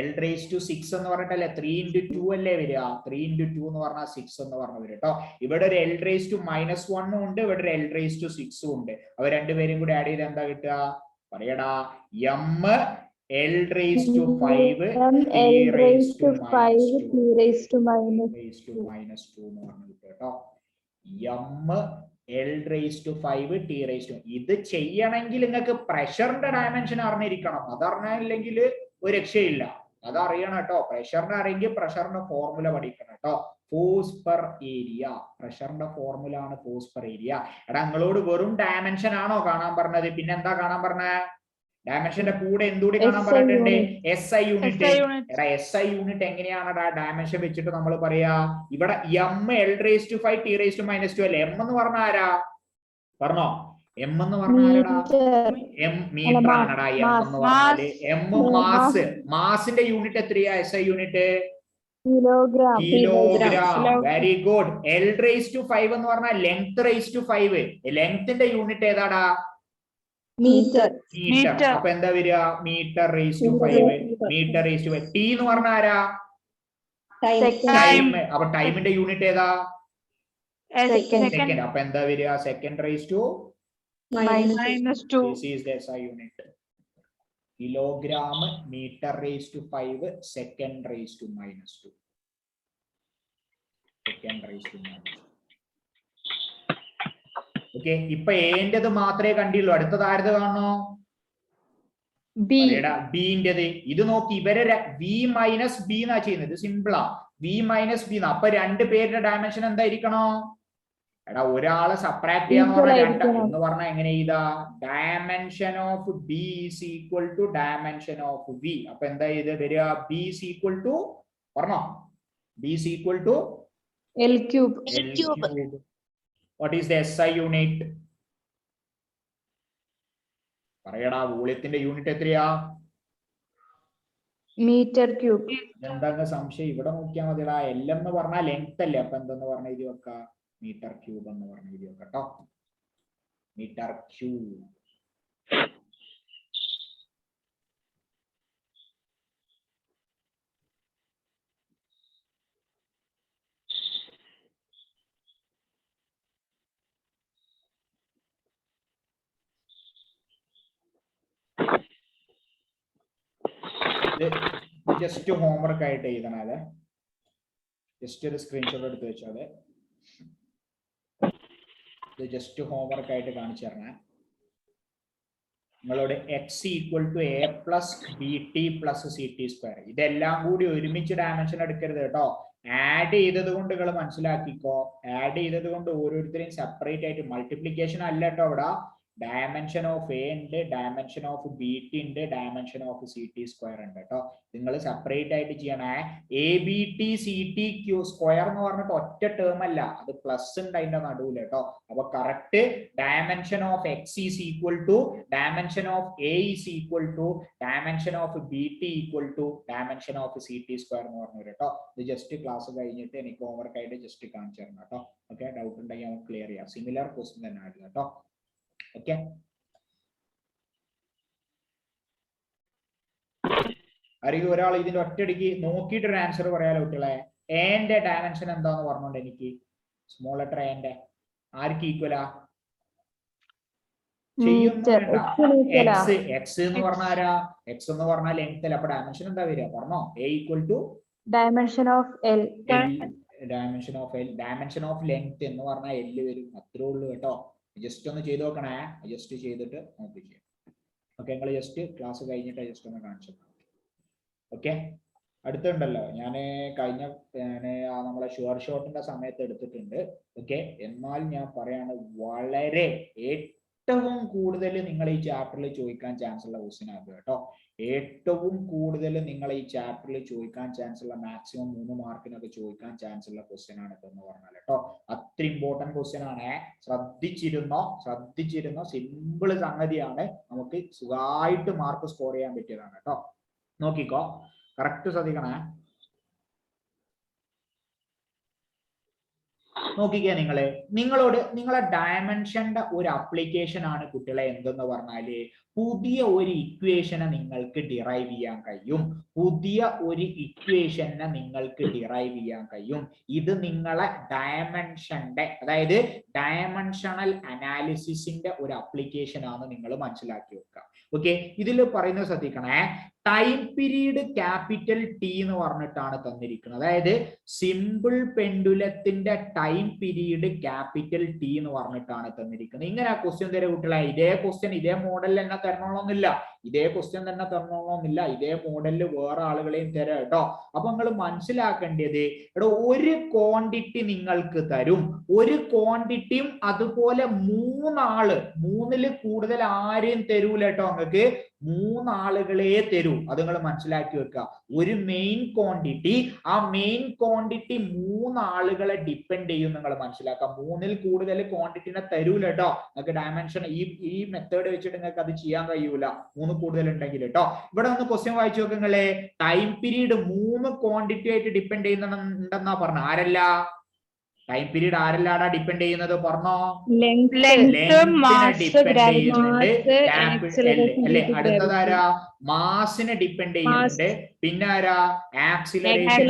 L⁻6 എന്ന് പറഞ്ഞിട്ടല്ലേ? 3 × 2 അല്ലേ വരിക? 3 × 2 എന്ന് പറഞ്ഞാൽ 6 എന്ന് പറഞ്ഞു വരും കേട്ടോ. ഇവിടെ ഒരു L⁻⁻1 ഉണ്ട്, ഇവിടെ ഒരു L⁻6 ഉണ്ട്. അവ രണ്ടുപേരും കൂടി ആഡ് ചെയ്ത് എന്താ കിട്ടുക? പറയടാ. ML⁻⁵ T⁻⁻2 എന്ന് പറഞ്ഞു കിട്ടും കേട്ടോ. ML⁵ T⁻⁻2. ഇത് ചെയ്യണമെങ്കിൽ നിങ്ങൾക്ക് പ്രഷറിന്റെ ഡയമെൻഷൻ അറിഞ്ഞിരിക്കണം. അതറിഞ്ഞില്ലെങ്കിൽ ഒരു രക്ഷയില്ല. അതറിയണം കേട്ടോ. പ്രഷറിന്റെ അറിയെങ്കിൽ പ്രഷറിന്റെ ഫോർമുല പഠിക്കണം കേട്ടോ. Force per area. പ്രഷറിന്റെ ഫോർമുല ആണ് ഫോഴ്സ് പെർ ഏരിയ. എടാ, നിങ്ങളോട് വെറും ഡയമെൻഷൻ ആണോ കാണാൻ പറഞ്ഞത്? പിന്നെ എന്താ കാണാൻ പറഞ്ഞ? ഡയമെൻഷന്റെ കൂടെ എന്തുകൂടി കാണാൻ പറഞ്ഞിട്ടുണ്ട്? SI unit. എടാ, SI യൂണിറ്റ് എങ്ങനെയാണ് ഡയമെൻഷൻ വെച്ചിട്ട് നമ്മൾ പറയാ? ഇവിടെ ML⁵ T⁻⁻2 അല്ലേ? M എന്ന് പറഞ്ഞ ആരാ? പറഞ്ഞോ. M എന്ന് പറഞ്ഞ ആരാടാ? M metre ആണടാ. M എന്ന് പറഞ്ഞാല് M മാസ്. മാസിന്റെ യൂണിറ്റ് എത്രയാ? SI unit kilogram. Very good. L⁵ എന്ന് പറഞ്ഞാൽ ലെങ്ത്⁵. ലെങ്ത്തിന്റെ യൂണിറ്റ് ഏതാടാ? മീറ്റർ. അപ്പൊ എന്താ വരിക? മീറ്റർ⁵. T എന്ന് പറഞ്ഞ ആരാ? ടൈം. അപ്പൊ ടൈമിന്റെ യൂണിറ്റ് ഏതാ? സെക്കൻഡ്. അപ്പൊ എന്താ വരിക? Second. This is the SI unit. Kilogram, metre second. Okay, ഇപ്പൊ എൻ്റെത് മാത്രമേ കണ്ടുള്ളൂ. അടുത്തത് ആരത് കാണണോ? ബി ബിന്റേത്. ഇത് നോക്കി, ഇവരെ വി മൈനസ് ബി എന്നാ ചെയ്യുന്നത്. സിമ്പിളാ, വി മൈനസ് ബി. അപ്പൊ രണ്ട് പേരുടെ ഡയമെൻഷൻ എന്തായിരിക്കണോ? എടാ ഒരാളെ സബ്ട്രാക്ട് ചെയ്യാന്ന് പറഞ്ഞാൽ എന്ന് പറഞ്ഞാൽ എങ്ങനെ ചെയ്താ? Dimension of B is equal to dimension of V. അപ്പൊ എന്താ ഇത് വരിക? ബി ഈസ് ഈക്വൽ ടു പറഞ്ഞോ, B is equal to L cube. What is the SI unit? പറയടാ, വോളിയത്തിന്റെ യൂണിറ്റ് എത്രയാ? Metre cube. എന്താ സംശയം? ഇവിടെ നോക്കിയാൽ മതിടാ. L എന്ന് പറഞ്ഞാൽ ലെങ്ത് അല്ലേ? അപ്പൊ എന്തെന്ന് പറഞ്ഞ എഴുതി വെക്ക? മീറ്റർ ക്യൂബ് എന്ന് പറഞ്ഞ എഴുതി വെക്കട്ടോ. Metre cube. ജസ്റ്റ് ഹോംവർക്ക് ആയിട്ട് എഴുതണം. അതെ, ജസ്റ്റ് ഒരു സ്ക്രീൻഷോട്ട് എടുത്ത് വെച്ചാൽ ഇത് ജസ്റ്റ് ഹോംവർക്ക് ആയിട്ട് കാണിച്ചു തരണേ. നിങ്ങളോട് x equal to a plus B T plus C T square, ഇതെല്ലാം കൂടി ഒരുമിച്ച് ഡയമെൻഷൻ എടുക്കരുത് കേട്ടോ. ആഡ് ചെയ്തത് കൊണ്ട് നിങ്ങൾ മനസ്സിലാക്കിക്കോ. ആഡ് ചെയ്തത് കൊണ്ട് ഓരോരുത്തരെയും സെപ്പറേറ്റ് ആയിട്ട് മൾട്ടിപ്ലിക്കേഷൻ അല്ല കേട്ടോ. ഇവിടെ ഡയമെൻഷൻ ഓഫ് എ ഉണ്ട്, ഡയമെൻഷൻ ഓഫ് ബി ടി ഉണ്ട്, dimension of C T square ഉണ്ട് കേട്ടോ. നിങ്ങൾ സെപ്പറേറ്റ് ആയിട്ട് ചെയ്യണേ. A B T C T Q square എന്ന് പറഞ്ഞിട്ട് ഒറ്റ ടേം അല്ല, അത് പ്ലസ് ഉണ്ട് അതിന്റെ നടുവിൽ കേട്ടോ. അപ്പൊ correct dimension of X is equal to dimension of A is equal to dimension of B T equal to dimension of C T square എന്ന് പറഞ്ഞു കേട്ടോ. ഇത് ജസ്റ്റ് ക്ലാസ് കഴിഞ്ഞിട്ട് എനിക്ക് ഹോംവർക്ക് ആയിട്ട് ജസ്റ്റ് കാണിച്ചു തരണം കേട്ടോ. ഓക്കെ, ഡൗട്ട് ഉണ്ടെങ്കിൽ നമുക്ക് ക്ലിയർ ചെയ്യാം. സിമിലർ ക്വസ്റ്റ്യൻ തന്നെ ആയിരുന്നു കേട്ടോ. ഓക്കെ, ആരെങ്കിലും ഒരാൾ ഇതിന്റെ ഒറ്റയടിക്ക് നോക്കിയിട്ട് ഒരു ആൻസർ പറയാലോ കുട്ടികളെ. എന്റെ ഡയമെൻഷൻ എന്താന്ന് പറഞ്ഞോണ്ട് എനിക്ക് സ്മോൾ ലെറ്റർ എന്റെ ആർക്ക് ഈക്വലാ? എക്സ് എന്ന് പറഞ്ഞാൽ ആരാ? എക്സ് എന്ന് പറഞ്ഞാൽ ലെങ്ത് അല്ല. അപ്പൊ ഡയമെൻഷൻ എന്താ വരിക? പറഞ്ഞോ. A equal to dimension of L. Dimension of L. Dimension of length എന്ന് പറഞ്ഞാൽ എല് വരും. അത്രേ ഉള്ളൂ കേട്ടോ. ജസ്റ്റ് ഒന്ന് ചെയ്ത് നോക്കണേ. ജസ്റ്റ് ചെയ്തിട്ട് നോക്കി ചെയ്യാം. ഓക്കെ, നിങ്ങൾ ജസ്റ്റ് ക്ലാസ് കഴിഞ്ഞിട്ട് ജസ്റ്റ് ഒന്ന് കാണിച്ചു. ഓക്കെ, അടുത്തുണ്ടല്ലോ, ഞാൻ കഴിഞ്ഞ നമ്മളെ ഷുവർ ഷോട്ടിന്റെ സമയത്ത് എടുത്തിട്ടുണ്ട്. ഓക്കെ, എന്നാൽ ഞാൻ പറയാണ് വളരെ ഏറ്റവും കൂടുതൽ നിങ്ങൾ ഈ ചാപ്റ്ററിൽ ചോദിക്കാൻ ചാൻസ് ഉള്ള ക്വസ്റ്റ്യൻ ആണ് കേട്ടോ. ഏറ്റവും കൂടുതൽ നിങ്ങൾ ഈ ചാപ്റ്ററിൽ ചോദിക്കാൻ ചാൻസ് ഉള്ള മാക്സിമം 3 മാർക്കിനൊക്കെ ചോദിക്കാൻ ചാൻസ് ഉള്ള ക്വസ്റ്റ്യൻ ആണ് ഇതെന്ന് പറഞ്ഞാൽ കേട്ടോ. അത്ര ഇമ്പോർട്ടന്റ് ക്വസ്റ്റ്യൻ ആണ്. ശ്രദ്ധിച്ചിരുന്നോ? സിമ്പിൾ സംഗതിയാണ്. നമുക്ക് സുഖമായിട്ട് മാർക്ക് സ്കോർ ചെയ്യാൻ പറ്റിയതാണ് കേട്ടോ. നോക്കിക്കോ, കറക്റ്റ് ശ്രദ്ധിക്കണേ. നോക്കിക്കേ, നിങ്ങളെ ഡയമെൻഷന്റെ ഒരു അപ്ലിക്കേഷൻ ആണ് കുട്ടികളെ എന്തെന്ന് പറഞ്ഞാല് പുതിയ ഒരു ഇക്വേഷനെ നിങ്ങൾക്ക് ഡിറൈവ് ചെയ്യാൻ കഴിയും. ഇത് നിങ്ങളെ ഡയമെൻഷന്റെ, അതായത് ഡയമെൻഷണൽ അനാലിസിസിന്റെ ഒരു അപ്ലിക്കേഷൻ ആണ് നിങ്ങൾ മനസ്സിലാക്കി വെക്കുക. ഓക്കെ, ഇതിൽ പറയുന്നത് ശ്രദ്ധിക്കണേ. ടൈം പീരീഡ് ക്യാപിറ്റൽ ടി എന്ന് പറഞ്ഞിട്ടാണ് തന്നിരിക്കുന്നത്. അതായത് സിമ്പിൾ പെൻഡുലത്തിന്റെ ടൈം പീരീഡ് ക്യാപിറ്റൽ ടി എന്ന് പറഞ്ഞിട്ടാണ് തന്നിരിക്കുന്നത്. ഇങ്ങനെ ക്വസ്റ്റ്യൻ തരാം കുട്ടികളെ. ഇതേ ക്വസ്റ്റ്യൻ ഇതേ മോഡലിൽ തന്നെ തരണോളന്നില്ല. ഇതേ മോഡലിൽ വേറെ ആളുകളെയും തരാം കേട്ടോ. അപ്പൊ നിങ്ങൾ മനസ്സിലാക്കേണ്ടത്, ഇവിടെ ഒരു ക്വാണ്ടിറ്റി നിങ്ങൾക്ക് തരും. ഒരു ക്വാണ്ടിറ്റിയും അതുപോലെ 3 ആള്, 3ൽ കൂടുതൽ ആരെയും തരൂല കേട്ടോ. നിങ്ങൾക്ക് 3 ആളുകളെ തരൂ. അത് നിങ്ങൾ മനസ്സിലാക്കി വെക്കുക. ഒരു മെയിൻ ക്വാണ്ടിറ്റി, ആ മെയിൻ ക്വാണ്ടിറ്റി 3 ആളുകളെ ഡിപ്പെൻഡ് ചെയ്യും. നിങ്ങൾ മനസ്സിലാക്കുക. 3ൽ കൂടുതൽ ക്വാണ്ടിറ്റിനെ തരൂല കേട്ടോ. നിങ്ങൾക്ക് ഡയമെൻഷൻ ഈ മെത്തേഡ് വെച്ചിട്ട് നിങ്ങൾക്ക് അത് ചെയ്യാൻ കഴിയൂല, 3 കൂടുതൽ ഉണ്ടെങ്കിൽ കേട്ടോ. ഇവിടെ ഒന്ന് ക്വസ്റ്റ്യൻ വായിച്ചു നോക്കുങ്ങളെ. ടൈം പീരീഡ് 3 ക്വാണ്ടിറ്റി ആയിട്ട് ഡിപ്പെൻഡ് ചെയ്യുന്നുണ്ടെന്നാ പറഞ്ഞ. ആരല്ല ടൈം പീരീഡ് ആരെല്ലാടാ ഡിപ്പെൻഡ് ചെയ്യുന്നത്? പറഞ്ഞോ. അല്ലെ, അടുത്തതാരാ? മാസിനെ ഡിപ്പെൻഡ് ചെയ്യുന്നുണ്ട്. പിന്നെ ആരാ? ആക്സിലറേഷൻ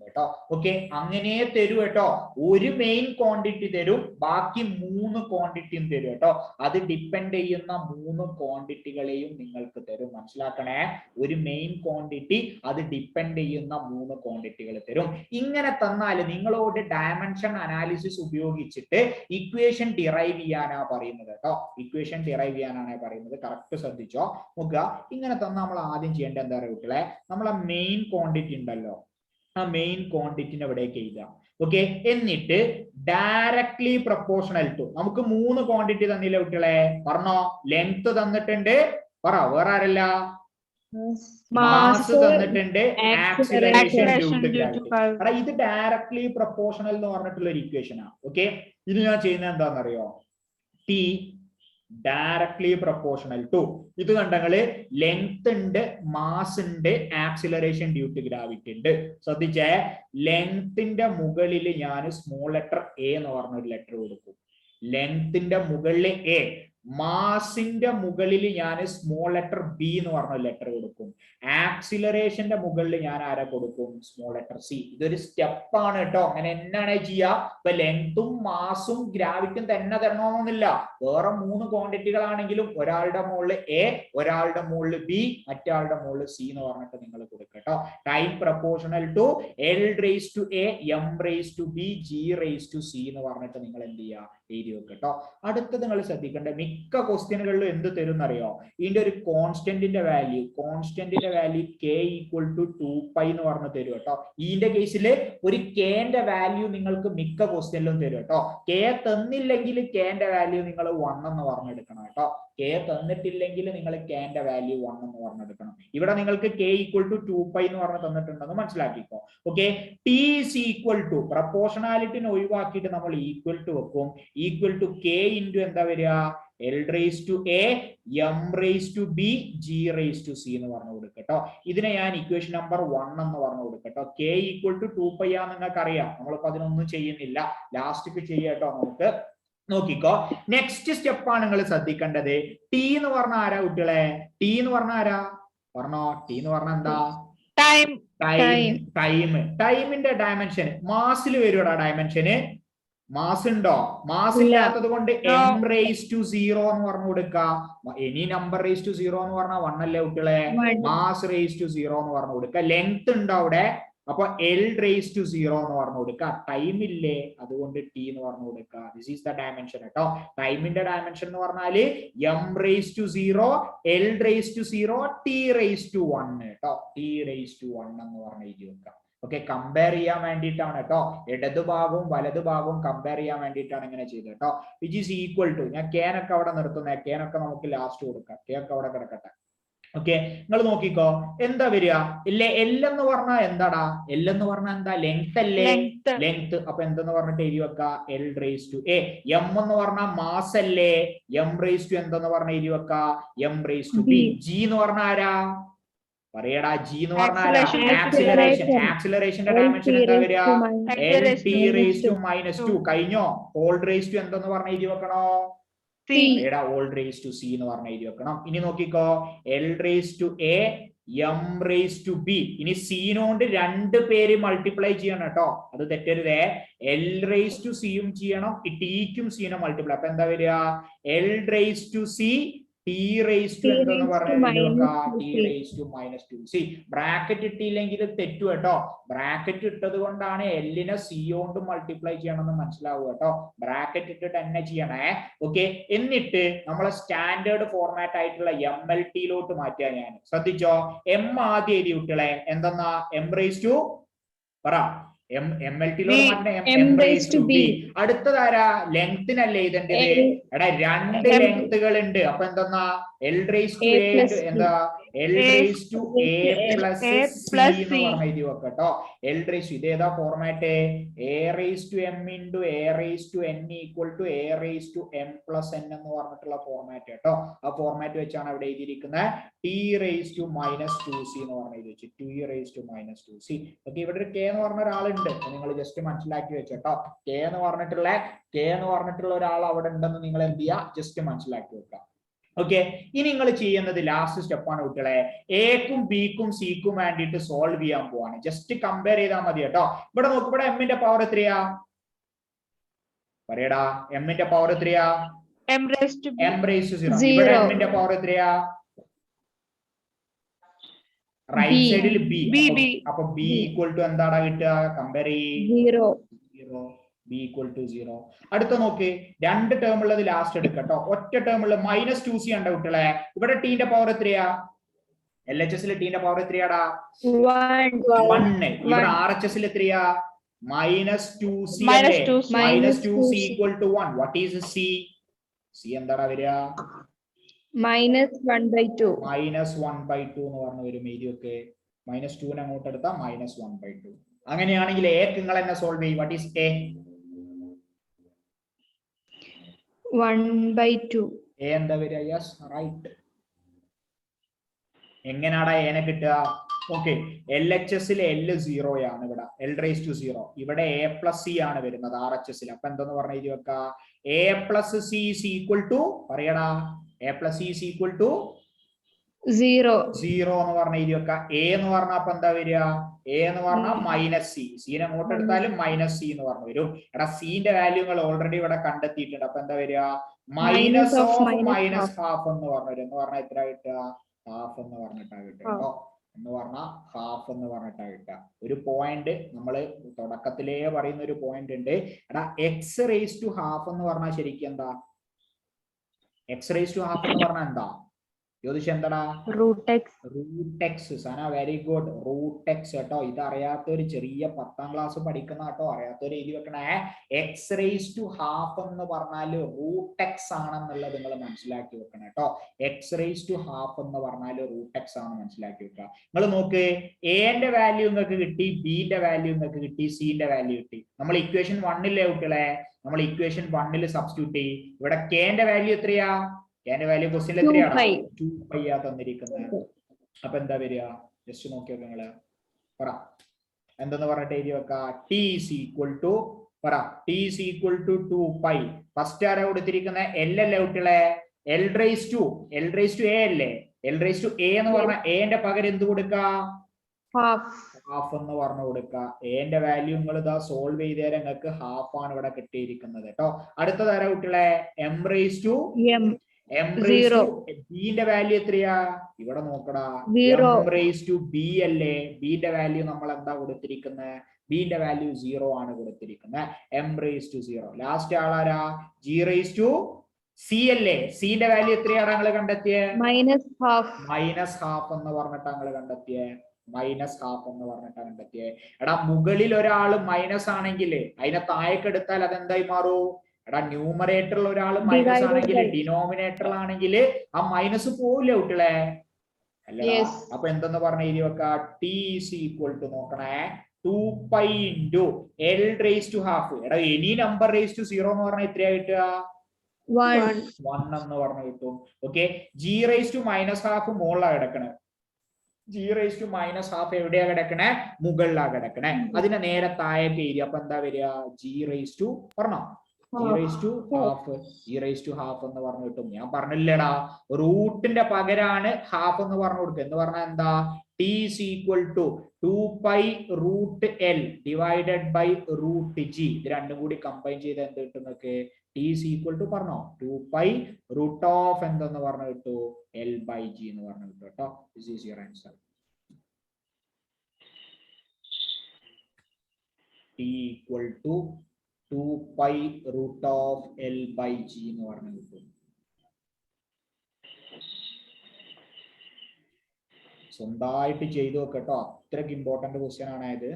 കേട്ടോ. ഓക്കെ, അങ്ങനെ തരൂ കേട്ടോ. ഒരു മെയിൻ ക്വാണ്ടിറ്റി തരും, ബാക്കി 3 ക്വാണ്ടിറ്റിയും തരും കേട്ടോ. അത് ഡിപ്പെൻഡ് ചെയ്യുന്ന 3 ക്വാണ്ടിറ്റികളെയും നിങ്ങൾക്ക് തരും. മനസ്സിലാക്കണേ, ഒരു മെയിൻ ക്വാണ്ടിറ്റി അത് ഡിപ്പെൻഡ് ചെയ്യുന്ന 3 ക്വാണ്ടിറ്റികൾ തരും. ഇങ്ങനെ തന്നാൽ നിങ്ങളോട് ഡയമെൻഷൻ അനാലിസിസ് ഉപയോഗിച്ചിട്ട് ഇക്വേഷൻ ഡിറൈവ് ചെയ്യാനാ പറയുന്നത് കേട്ടോ. ഇക്വേഷൻ ഡിറൈവ് ചെയ്യാനാണ് പറയുന്നത്. കറക്റ്റ് ശ്രദ്ധിച്ചോ. നോക്കുക, ഇങ്ങനെ തന്നാൽ നമ്മൾ ആദ്യം ചെയ്യേണ്ട എന്താ പറയുക കുട്ടികളെ, നമ്മളെ മെയിൻ ക്വാണ്ടിറ്റി ഉണ്ടല്ലോ, ആ മെയിൻ ക്വാണ്ടിറ്റിനെ ഇവിടേക്ക് എഴുതാം. ഓക്കെ, എന്നിട്ട് ഡയറക്ട്ലി പ്രൊപ്പോർഷണൽ ടു, നമുക്ക് 3 ക്വാണ്ടിറ്റി തന്നില്ല കുട്ടികളെ, പറഞ്ഞോ. ലെങ്ത് തന്നിട്ടുണ്ട്, പറ, വേറെ ആരല്ല, മാസ് തന്നിട്ടുണ്ട്, ആക്സിലറേഷൻ ഡ്യൂ ടു ഗ്രാവിറ്റി. ഇത് ഡയറക്ട്ലി പ്രൊപ്പോർഷണൽ എന്ന് പറഞ്ഞിട്ടുള്ള ഒരു ഇക്വേഷൻ ആണ്. ഓക്കെ, ഇത് ഞാൻ ചെയ്യുന്നത് എന്താണെന്നറിയോ, ടി ഡയറക്ട്ലി പ്രൊപ്പോർഷണൽ ടു, ഇത് കണ്ടങ്ങള് ലെങ്ത് ഉണ്ട്, മാസ് ഉണ്ട്, ആക്സിലറേഷൻ ഡ്യൂ ടു ഗ്രാവിറ്റി ഉണ്ട്. ശ്രദ്ധിച്ചേ, ലെങ്ത്തിന്റെ മുകളിൽ ഞാൻ സ്മോൾ ലെറ്റർ എ എന്ന് പറഞ്ഞൊരു ലെറ്റർ കൊടുക്കും. ലെങ്ത്തിന്റെ മുകളിൽ എ, മാസിന്റെ മുകളിൽ ഞാൻ സ്മോൾ ലെറ്റർ ബി എന്ന് പറഞ്ഞ ലെറ്റർ കൊടുക്കും. ആക്സിലറേഷന്റെ മുകളിൽ ഞാൻ ആരെ കൊടുക്കും, സ്മോൾ ലെറ്റർ സി. ഇതൊരു സ്റ്റെപ്പാണ് കേട്ടോ. അങ്ങനെ എന്നാണ് ചെയ്യുക, ഇപ്പൊ ലെങ്തും മാസും ഗ്രാവിറ്റിയും തന്നെ തരണമെന്നില്ല. വേറെ 3 ക്വാണ്ടിറ്റികളാണെങ്കിലും ഒരാളുടെ മുകളിൽ എ, ഒരാളുടെ മുകളിൽ ബി, മറ്റാളുടെ മുകളിൽ സി എന്ന് പറഞ്ഞിട്ട് നിങ്ങൾ കൊടുക്കുക കേട്ടോ. Time proportional to L raise to A, M raise to B, G raise to C എന്ന് പറഞ്ഞിട്ട് നിങ്ങൾ എന്ത് ചെയ്യുക, എഴുതി വെക്കുക കേട്ടോ. അടുത്തത് നിങ്ങൾ ശ്രദ്ധിക്കേണ്ട, മിക്ക ക്വസ്റ്റ്യനുകളിലും എന്ത് തരും അറിയോ, ഇതിന്റെ ഒരു കോൺസ്റ്റന്റിന്റെ വാല്യൂ കെ ഈക്വൽ ടു 2π എന്ന് പറഞ്ഞ് തരും കേട്ടോ. ഇതിന്റെ കേസിൽ ഒരു കെന്റെ വാല്യൂ നിങ്ങൾക്ക് മിക്ക ക്വസ്റ്റ്യനിലും തരും കേട്ടോ. കെ തന്നില്ലെങ്കിൽ കെന്റെ വാല്യൂ നിങ്ങൾ 1 എന്ന് പറഞ്ഞെടുക്കണം കേട്ടോ. കെ തന്നിട്ടില്ലെങ്കിൽ നിങ്ങൾ കെന്റെ വാല്യൂ 1 എന്ന് പറഞ്ഞെടുക്കണം. ഇവിടെ നിങ്ങൾക്ക് കെ ഈക്വൽ ടു 2π എന്ന് പറഞ്ഞ് തന്നിട്ടുണ്ടെന്ന് മനസ്സിലാക്കിക്കോ. Okay, T is equal to, പ്രപ്പോർഷണാലിറ്റിനെ ഒഴിവാക്കിയിട്ട് നമ്മൾ ഈക്വൽ ടു വെക്കും. ഈക്വൽ ടു കെ ഇൻറ്റു എന്താ വരിക, L raise to A, M raise to B, G raise to C എന്ന് പറഞ്ഞു കൊടുക്കട്ടോ. ഇതിനെ ഞാൻ ഇക്വേഷൻ നമ്പർ 1 എന്ന് പറഞ്ഞു കൊടുക്കട്ടോ. കെ ഈക്വൽ ടു 2π ആണെന്ന് നിങ്ങൾക്ക് അറിയാം. നമ്മളിപ്പോ അതിനൊന്നും ചെയ്യുന്നില്ല, ലാസ്റ്റ് ചെയ്യാട്ടോ. നമുക്ക് നോക്കിക്കോ, നെക്സ്റ്റ് സ്റ്റെപ്പാണ് നിങ്ങൾ ശ്രദ്ധിക്കേണ്ടത്. ടി എന്ന് പറഞ്ഞ ആരാ കുട്ടികളെ, ടി എന്ന് പറഞ്ഞ ആരാ, പറഞ്ഞോ. ടി എന്ന് പറഞ്ഞ എന്താ, ടൈമിന്റെ ഡയമെൻഷൻ. മാസിൽ വരുവാ ഡയമെൻഷന്, മാസ് ഉണ്ടോ, മാസ് ഇല്ലാത്തത് കൊണ്ട് എം റേസ് ടു 0 എന്ന് പറഞ്ഞു കൊടുക്ക. എനി നമ്പർ റേസ് ടു 0 എന്ന് പറഞ്ഞാൽ 1 അല്ലേ കുട്ടികളെ, മാസ് റേസ് ടു 0 എന്ന് പറഞ്ഞു കൊടുക്ക. ലെങ്ത് ഉണ്ടോ അവിടെ, അപ്പൊ എൽ റേസ് ടു 0 എന്ന് പറഞ്ഞു കൊടുക്ക. ടൈം ഇല്ലേ, അതുകൊണ്ട് ടി എന്ന് പറഞ്ഞു കൊടുക്ക. ദിസ് ഈസ് ദ ഡയമെൻഷൻ കേട്ടോ. ടൈമിന്റെ ഡയമെൻഷൻ എന്ന് പറഞ്ഞാല് M raise to 0, L raise to 0, T raise to 1 കേട്ടോ. ടി റേസ് ടു 1 എന്ന് പറഞ്ഞ് എഴുതി വെക്കാം. ഓക്കെ, കമ്പയർ ചെയ്യാൻ വേണ്ടിയിട്ടാണ് കേട്ടോ. ഇടതു ഭാഗവും വലതു ഭാഗവും കമ്പയർ ചെയ്യാൻ വേണ്ടിയിട്ടാണ് ഇങ്ങനെ ചെയ്തത് കേട്ടോ. വിച്ച് ഈസ് ഈക്വൽ ടു, ഞാൻ കേനൊക്കെ അവിടെ നിർത്തുന്നത്, കേനൊക്കെ നമുക്ക് ലാസ്റ്റ് കൊടുക്കാം. കെ ഒക്കെ അവിടെ കിടക്കട്ടെ. ഓക്കെ, നിങ്ങൾ നോക്കിക്കോ, എന്താ വരിക, എൽ എന്ന് പറഞ്ഞാൽ എന്താടാ, എൽ എന്ന് പറഞ്ഞാൽ എന്താ, ലെങ്ത് അല്ലേ, ലെങ്ത്. അപ്പൊ എന്തെന്ന് പറഞ്ഞിട്ട് എഴുതി വെക്ക, L raise to A. M എന്ന് പറഞ്ഞാൽ മാസ് അല്ലേ, എം റേസ് ടു എന്തെന്ന് പറഞ്ഞ എഴുതി വെക്ക, M raise to B. G എന്ന് പറഞ്ഞ ആരാ, പറയടാ, ജി എന്ന് പറഞ്ഞാൽ ആക്സിലറേഷൻ. ആക്സിലറേഷന്റെ ഡയമെൻഷൻ എന്താ വരിക, എൽ ടി റേസ് ടു -2. കഴിഞ്ഞോ, ഹോൾ റേസ് ടു എന്തെന്ന് പറഞ്ഞ എഴുതി വെക്കണോ, ഓൾ റേസ് ടു സി എന്ന് പറഞ്ഞ എഴുതി വെക്കണം. ഇനി നോക്കിക്കോ, L raise to A, M raise to B. ഇനി സീനോണ്ട് 2 പേര് മൾട്ടിപ്ലൈ ചെയ്യണം കേട്ടോ, അത് തെറ്റരുതേ. എൽ റേസ് ടു സിയും ചെയ്യണം, ടിക്കും സീനെ മൾട്ടിപ്ലൈ. അപ്പൊ എന്താ വരിക, L raise to C, T raise to എന്തെന്ന് പറഞ്ഞാൽ T raise to -2c. Bracket ഇട്ടില്ലെങ്കിൽ തെറ്റു കേട്ടോ. ബ്രാക്കറ്റ് ഇട്ടത് കൊണ്ടാണ് എല്ലിനെ സി കൊണ്ട് മൾട്ടിപ്ലൈ ചെയ്യണമെന്ന് മനസ്സിലാവുക കേട്ടോ. ബ്രാക്കറ്റ് ഇട്ടിട്ട് തന്നെ ചെയ്യണേ. ഓക്കെ, എന്നിട്ട് നമ്മളെ സ്റ്റാൻഡേർഡ് ഫോർമാറ്റ് ആയിട്ടുള്ള MLT ലോട്ട് മാറ്റിയാ ഞാൻ. ശ്രദ്ധിച്ചോ, എം ആദ്യം എഴുതി കുട്ടികളെ, എന്തെന്നാ, എം റേസ് ടു, പറ, MLT M raise to B. അടുത്തതാരാ, ലെങ്തിനല്ലേ എഴുതേണ്ടത്. എടാ 2 ലെങ്തുകൾ ഉണ്ട്, അപ്പൊ എന്തെന്നാ, എൽ റേസ് ടു എ, എന്താ, L raise to A plus C എന്ന് പറഞ്ഞ എഴുതി വെക്കട്ടോ. എൽ റേസ് ടു, ഇതേതാ format, A raise to M into A raise to N equal to A raise to M plus N എന്ന് പറഞ്ഞിട്ടുള്ള format കേട്ടോ. ആ ഫോർമാറ്റ് വെച്ചാണ് അവിടെ എഴുതിയിരിക്കുന്നത്. ടി റേസ് ടു -2c എന്ന് പറഞ്ഞ എഴുതി വെച്ചു, T raise to -2c. Okay, ഇവിടെ ഒരു കെ എന്ന് പറഞ്ഞ ഒരാളുണ്ട്, നിങ്ങൾ ജസ്റ്റ് മനസ്സിലാക്കി വെച്ചോ. കെ എന്ന് പറഞ്ഞിട്ടുള്ള ഒരാൾ അവിടെ ഉണ്ടെന്ന് നിങ്ങൾ എന്ത് ചെയ്യുക, ജസ്റ്റ് മനസ്സിലാക്കി വെക്കാം. ഓക്കെ, ഇനി നിങ്ങൾ ചെയ്യുന്നത് ലാസ്റ്റ് സ്റ്റെപ്പാണ് കുട്ടികളെ. എക്കും ബിക്കും സിക്കും വേണ്ടിയിട്ട് സോൾവ് ചെയ്യാൻ പോവാണ്. ജസ്റ്റ് കമ്പയർ ചെയ്താൽ മതി കേട്ടോ. ഇവിടെ നോക്ക്, ഇവിടെ എമ്മിന്റെ പവർ എത്രയാ പറയടാ? എമ്മിന്റെ പവർ എത്രയാ? M raised to m raised to 0. Zero. ഇവിടെ എമ്മിന്റെ പവർ എത്രയാ? റൈറ്റ് സൈഡിൽ ബി. അപ്പൊ ബി ഈക്വൽ ടു എന്താടാ കിട്ടുക? കമ്പയർ ചെയ്യ്. 0. B equal to 0. അടുത്ത നോക്ക്, രണ്ട് ടേം ഉള്ളത് ലാസ്റ്റ് എടുക്കട്ടോ. ഒറ്റ ടേം ഉള്ള -2c ഉണ്ട് കുട്ടികളെ. ഇവിടെ ടീന്റെ പവർ എത്രയാ? LHS ടീന്റെ പവർ എത്രയാടാ? 1. ഇവിടെ RHS എത്രയാ? -2c അല്ലേ? -2c equal to 1. What is c? c എന്താടാ വരിക? -1/2. -1/2 എന്ന് പറഞ്ഞു വരും. എഴുതിയൊക്കെ -2 അങ്ങോട്ട് എടുത്താൽ -1/2. അങ്ങനെയാണെങ്കിൽ a നിങ്ങൾ എന്നെ സോൾവ് ചെയ്യും. What is a? 1/2. a എന്താ വരിക? Yes, right. എങ്ങനെയാടാ എനെ കിട്ടുക? ഓക്കെ, LHS L 0 ആണ്. ഇവിടെ L raised to 0. ഇവിടെ a+c ആണ് വരുന്നത് RHS. അപ്പൊ എന്തെന്ന് പറഞ്ഞ എഴുതി വെക്ക? a+c is equal to പറയടാ, a+c is equal to 0 എന്ന് പറഞ്ഞ എഴുതി വെക്ക. a എന്ന് പറഞ്ഞാൽ അപ്പൊ എന്താ വരിക? a എന്ന് പറഞ്ഞാൽ -c. c അങ്ങോട്ട് എടുത്താലും -c എന്ന് പറഞ്ഞു വരും. എടാ, c ന്റെ വാല്യൂ നിങ്ങൾ ഓൾറെഡി ഇവിടെ കണ്ടെത്തിയിട്ടുണ്ട്. അപ്പൊ എന്താ വരിക? -of -half എന്ന് പറഞ്ഞു വരും. എന്ന് പറഞ്ഞാൽ എത്ര കിട്ടുക? ഹാഫ് എന്ന് പറഞ്ഞിട്ടാ കിട്ടുക കേട്ടോ. എന്ന് പറഞ്ഞാൽ ഹാഫ് എന്ന് പറഞ്ഞിട്ടാ കിട്ടുക. ഒരു പോയിന്റ് നമ്മൾ തുടക്കത്തിലേ പറയുന്ന ഒരു പോയിന്റ് ഉണ്ട്. എടാ, x raised to half എന്ന് പറഞ്ഞാൽ ശരിക്കും എന്താ? x raised to half എന്ന് പറഞ്ഞാൽ എന്താ? ജ്യോതിഷ് എന്താടാ? root x. സന, വെരി ഗുഡ്. റൂട്ട് എക്സ് കേട്ടോ. ഇത് അറിയാത്തൊരു ചെറിയ 10ാം ക്ലാസ് പഠിക്കുന്ന കേട്ടോ. അറിയാത്തൊരു എഴുതി വെക്കണേ. x raised to half എന്ന് പറഞ്ഞാൽ റൂട്ട് എക്സ് ആണെന്നുള്ളത് നിങ്ങൾ മനസ്സിലാക്കി വെക്കണം കേട്ടോ. x raised to half എന്ന് പറഞ്ഞാൽ റൂട്ട് എക്സ് ആണ് മനസ്സിലാക്കി വെക്കുക. നിങ്ങൾ നോക്ക്, എന്റെ വാല്യൂ നിങ്ങൾക്ക് കിട്ടി, ബിന്റെ വാല്യൂ നിങ്ങൾക്ക് കിട്ടി, സിന്റെ വാല്യൂ കിട്ടി. നമ്മൾ ഇക്വേഷൻ 1 കുട്ടികളെ, നമ്മൾ ഇക്വേഷൻ 1 സബ്സ്റ്റിറ്റ്യൂട്ട് ചെയ്യും. ഇവിടെ കെന്റെ വാല്യൂ എത്രയാ? ന്റെ വാല്യൂ ക്വസ്റ്റ്യനിൽ എത്രയാണ്? 2π ആ തന്നിരിക്കുന്നത്. അപ്പൊ എന്താ വരിക? ജസ്റ്റ് നോക്കി നോക്കുക നിങ്ങള്. പറ, എന്തെന്ന് പറഞ്ഞിട്ട് എഴുതി വെക്ക? t is equal to പറ, t is equal to 2π. First ആരാ കൊടുത്തിരിക്കുന്നത്? L അല്ലേ കുട്ടികളെ? L raised to a അല്ലേ? L raised to a എന്ന് പറഞ്ഞാൽ a ന്റെ പകരം എന്ത് കൊടുക്ക? ഹാഫ് എന്ന് പറഞ്ഞു കൊടുക്ക. എന്റെ വാല്യൂ നിങ്ങൾ ഇതാ സോൾവ് ചെയ്തേരം നിങ്ങൾക്ക് ഹാഫ് ആണ് ഇവിടെ കിട്ടിയിരിക്കുന്നത് കേട്ടോ. അടുത്തത് ആരാ കുട്ടികളെ? m raised to ബിന്റെ വാല്യൂ എത്രയാ? ഇവിടെ നോക്കടാ, m raised to b അല്ലേ? ബിന്റെ വാല്യൂ നമ്മൾ എന്താ കൊടുത്തിരിക്കുന്നത്? ബിന്റെ വാല്യൂ 0 ആണ് കൊടുത്തിരിക്കുന്നത്. m raised to 0. ലാസ്റ്റ് ആളാരാ? g raised to c അല്ലേ? സിന്റെ വാല്യൂ എത്രയാണ് നിങ്ങൾ കണ്ടെത്തിയേ? -half എന്ന് പറഞ്ഞിട്ട് നിങ്ങൾ കണ്ടെത്തിയേ. -half എന്ന് പറഞ്ഞിട്ടാണ് കണ്ടെത്തിയേ. എടാ, മുകളിൽ ഒരാൾ മൈനസ് ആണെങ്കിൽ അതിനെ താഴേക്കെടുത്താൽ അതെന്തായി മാറൂ? എടാ, ന്യൂമറേറ്ററിൽ ഒരാൾ മൈനസ് ആണെങ്കിൽ ഡിനോമിനേറ്ററിൽ ആണെങ്കിൽ ആ മൈനസ് പോവില്ലേ കുട്ടികളെ? അല്ല. അപ്പൊ എന്തെന്ന് പറഞ്ഞ എഴുതി വെക്ക? t is equal to നോക്കണേ, 2π into L raised to half. എടാ, എനി നമ്പർ raised to 0 എന്ന് പറഞ്ഞാൽ എത്രയാ കിട്ടുക? 1 എന്ന് പറഞ്ഞു കിട്ടും. Okay, g raised to -half മുകളിലാണ് കിടക്കണേ. g raised to -half എവിടെയാ കിടക്കണേ? മുകളിലാ കിടക്കണേ. അതിനെ നേരെ താഴേക്ക് എഴുതി. അപ്പൊ എന്താ വരിക? g raised to പറഞ്ഞോ? e raised to half എന്ന് പറഞ്ഞു കിട്ടും. ഞാൻ പറഞ്ഞില്ലടാ, റൂട്ടിന്റെ പകരാണ് ഹാഫ് എന്ന് പറഞ്ഞു കൊടുക്കുക. എന്ന് പറഞ്ഞാൽ എന്താ? t is equal to 2π √L divided by √g. ഇത് രണ്ടും കൂടി കമ്പൈൻ ചെയ്ത് എന്ത് കിട്ടും നിങ്ങൾക്ക്? t is equal to പറഞ്ഞോ? 2π √ എന്തെന്ന് പറഞ്ഞു കിട്ടു? L/g എന്ന് പറഞ്ഞു കിട്ടും കേട്ടോ. This is your answer. t equal to 2π √L/g എന്ന് പറഞ്ഞു കിട്ടും. സ്വന്തമായിട്ട് ചെയ്തു നോക്കട്ടോ. അത്രയ്ക്ക് ഇമ്പോർട്ടന്റ് ക്വസ്റ്റ്യൻ ആണ് ഇത്.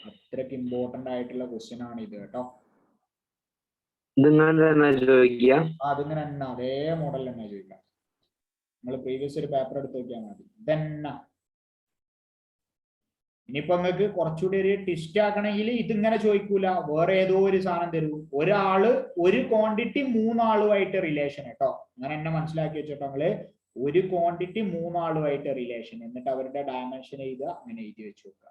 അത്രയ്ക്ക് ഇമ്പോർട്ടന്റ് ആയിട്ടുള്ള ക്വസ്റ്റ്യൻ ആണ് ഇത് കേട്ടോ. അതിങ്ങനെ തന്നെ അതേ മോഡൽ തന്നെ ചോദിക്കാം. നമ്മൾ പ്രീവിയസ് ഒരു പേപ്പർ എടുത്ത് നോക്കിയാൽ മതി. ഇതന്നെ. ഇനിയിപ്പോ നിങ്ങൾക്ക് കുറച്ചുകൂടി ഒരു ടിസ്റ്റ് ആക്കണമെങ്കിൽ ഇതിങ്ങനെ ചോദിക്കൂല, വേറെ ഏതോ ഒരു സാധനം തരൂ. ഒരാള് ഒരു ക്വാണ്ടിറ്റി 3 ആളുമായിട്ട് റിലേഷൻ കേട്ടോ. അങ്ങനെ എന്നെ മനസ്സിലാക്കി വെച്ചോട്ടോ. നമ്മള് ഒരു ക്വാണ്ടിറ്റി 3 ആളുമായിട്ട് റിലേഷൻ, എന്നിട്ട് അവരുടെ ഡയമെൻഷൻ എഴുതുക, അങ്ങനെ എഴുതി വെച്ച് നോക്കുക.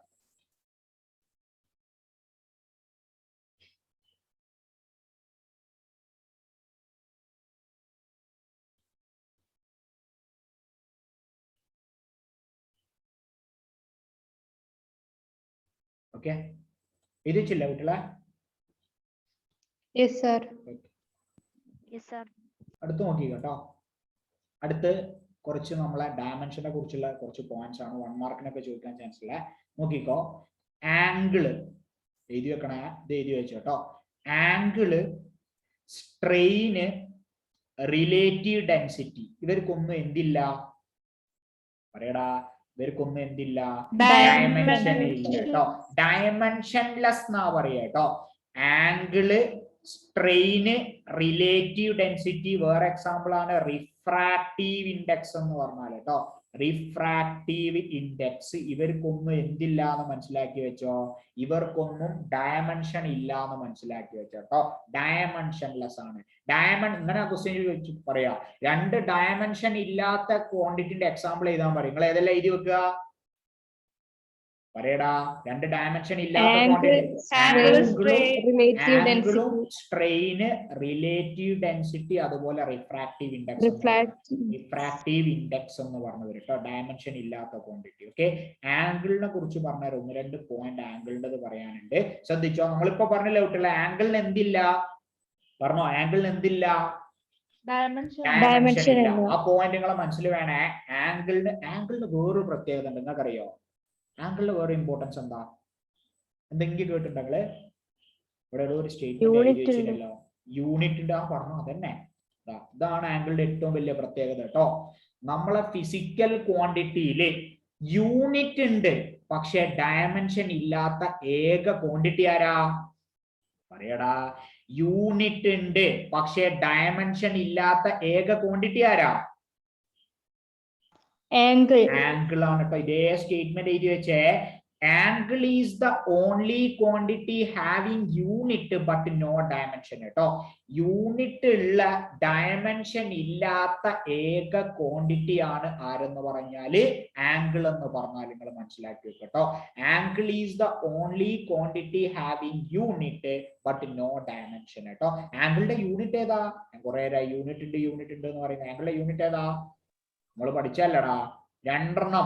ഓക്കെ, എഴുതിച്ചില്ല കുട്ടികളെ? Yes, sir. Yes, sir. അടുത്ത് നോക്കി കേട്ടോ. അടുത്ത് കുറച്ച് നമ്മളെ ഡയമെൻഷനെ കുറിച്ചുള്ള കുറച്ച് പോയിന്റ്സ് ആണ്. 1 മാർക്കിനൊക്കെ ചോദിക്കാൻ ചാൻസ് ഉള്ള. നോക്കിക്കോ, ആംഗിള് എഴുതി വെക്കണേ, ഇത് എഴുതി വെച്ചു കേട്ടോ. ആംഗിള്, സ്ട്രെയിന്, റിലേറ്റീവ് ഡെൻസിറ്റി, ഇവർക്കൊന്നും എന്തില്ല? പറയടാ, ഇവർക്കൊന്നും എന്തില്ല? ഡയമെൻഷൻ ഇല്ല കേട്ടോ. ഡയമെൻഷൻലെസ് എന്നാ പറയാ കേട്ടോ. Angle, strain, relative density. വേറെ എക്സാമ്പിൾ ആണ് റിഫ്രാക്റ്റീവ് ഇൻഡെക്സ് എന്ന് പറഞ്ഞാൽ കേട്ടോ. റിഫ്രാക്റ്റീവ് ഇൻഡെക്സ്, ഇവർക്കൊന്നും എന്തില്ല എന്ന് മനസ്സിലാക്കി വെച്ചോ. ഇവർക്കൊന്നും ഡയമെൻഷൻ ഇല്ല എന്ന് മനസ്സിലാക്കി വെച്ചോ കേട്ടോ. ഡയമെൻഷൻലെസ് ആണ്. ഇങ്ങനെ ക്വസ്റ്റ്യൻ ചോദിച്ചു പറയാ, 2 ഡയമെൻഷൻ ഇല്ലാത്ത ക്വാണ്ടിറ്റിന്റെ എക്സാമ്പിൾ എഴുതാൻ പറയും. നിങ്ങൾ ഏതെല്ലാം എഴുതി വെക്കുക? പറയടാ, 2 ഡയമെൻഷൻ ഇല്ലാത്ത ആംഗിളും, സ്ട്രെയിന്, റിലേറ്റീവ് ഡെൻസിറ്റി, അതുപോലെ റിഫ്രാക്റ്റീവ് ഇൻഡെക്സ്. റിഫ്രാക്റ്റീവ് ഇൻഡെക്സ് എന്ന് പറഞ്ഞത് കേട്ടോ, ഡയമെൻഷൻ ഇല്ലാത്ത ക്വാണ്ടിറ്റി. ഓക്കെ, ആംഗിളിനെ കുറിച്ച് പറഞ്ഞ 1-2 പോയിന്റ് ആംഗിളിൻ്റെത് പറയാനുണ്ട്, ശ്രദ്ധിച്ചോ. നമ്മളിപ്പോ പറഞ്ഞില്ല കുട്ടികളെ, ആംഗിളിന് എന്തില്ല പറഞ്ഞോ? ആംഗിളിന് എന്തില്ല? ഡയമെൻഷൻ ഇല്ല. ആ പോയിന്റ് നിങ്ങളെ മനസ്സിൽ വേണേ. ആംഗിളിന് വേറൊരു പ്രത്യേകത ഉണ്ട്, നിങ്ങൾക്കറിയോ? ആംഗിളിന് വേറെ ഇമ്പോർട്ടൻസ് എന്താ? എന്തെങ്കിലും കേട്ടിട്ടുണ്ടെങ്കില് ഇവിടെ ഒരു സ്റ്റേറ്റ്മെന്റ് യൂണിറ്റിന്റെ ആ പറഞ്ഞു അതന്നെ. ഇതാണ് ആംഗിളിന്റെ ഏറ്റവും വലിയ പ്രത്യേകത കേട്ടോ. നമ്മളെ ഫിസിക്കൽ ക്വാണ്ടിറ്റിയില് യൂണിറ്റ് ഉണ്ട്, പക്ഷെ ഡയമെൻഷൻ ഇല്ലാത്ത ഏക ക്വാണ്ടിറ്റി ആരാ? പറയടാ, യൂണിറ്റ് ഉണ്ട് പക്ഷെ ഡയമെൻഷൻ ഇല്ലാത്ത ഏക ക്വാണ്ടിറ്റി ആരാ? ആംഗിൾ ആണ് കേട്ടോ. ഇതേ സ്റ്റേറ്റ്മെന്റ് എഴുതി വെച്ചേ. Angle is the only quantity having unit but no dimension കേട്ടോ. യൂണിറ്റ് ഉള്ള ഡയമെൻഷൻ ഇല്ലാത്ത ഏക ക്വാണ്ടിറ്റി ആണ് ആരെന്ന് പറഞ്ഞാല് ആംഗിൾ എന്ന് പറഞ്ഞാൽ നിങ്ങൾ മനസ്സിലാക്കി വെക്കട്ടോ. Angle is the only quantity having unit but no dimension കേട്ടോ. ആംഗിളിന്റെ യൂണിറ്റ് ഏതാ? കുറെ യൂണിറ്റ് ഉണ്ട് എന്ന് പറയുന്നത്. ആംഗിളിന്റെ യൂണിറ്റ് ഏതാ? നമ്മൾ പഠിച്ചല്ലടാ, 2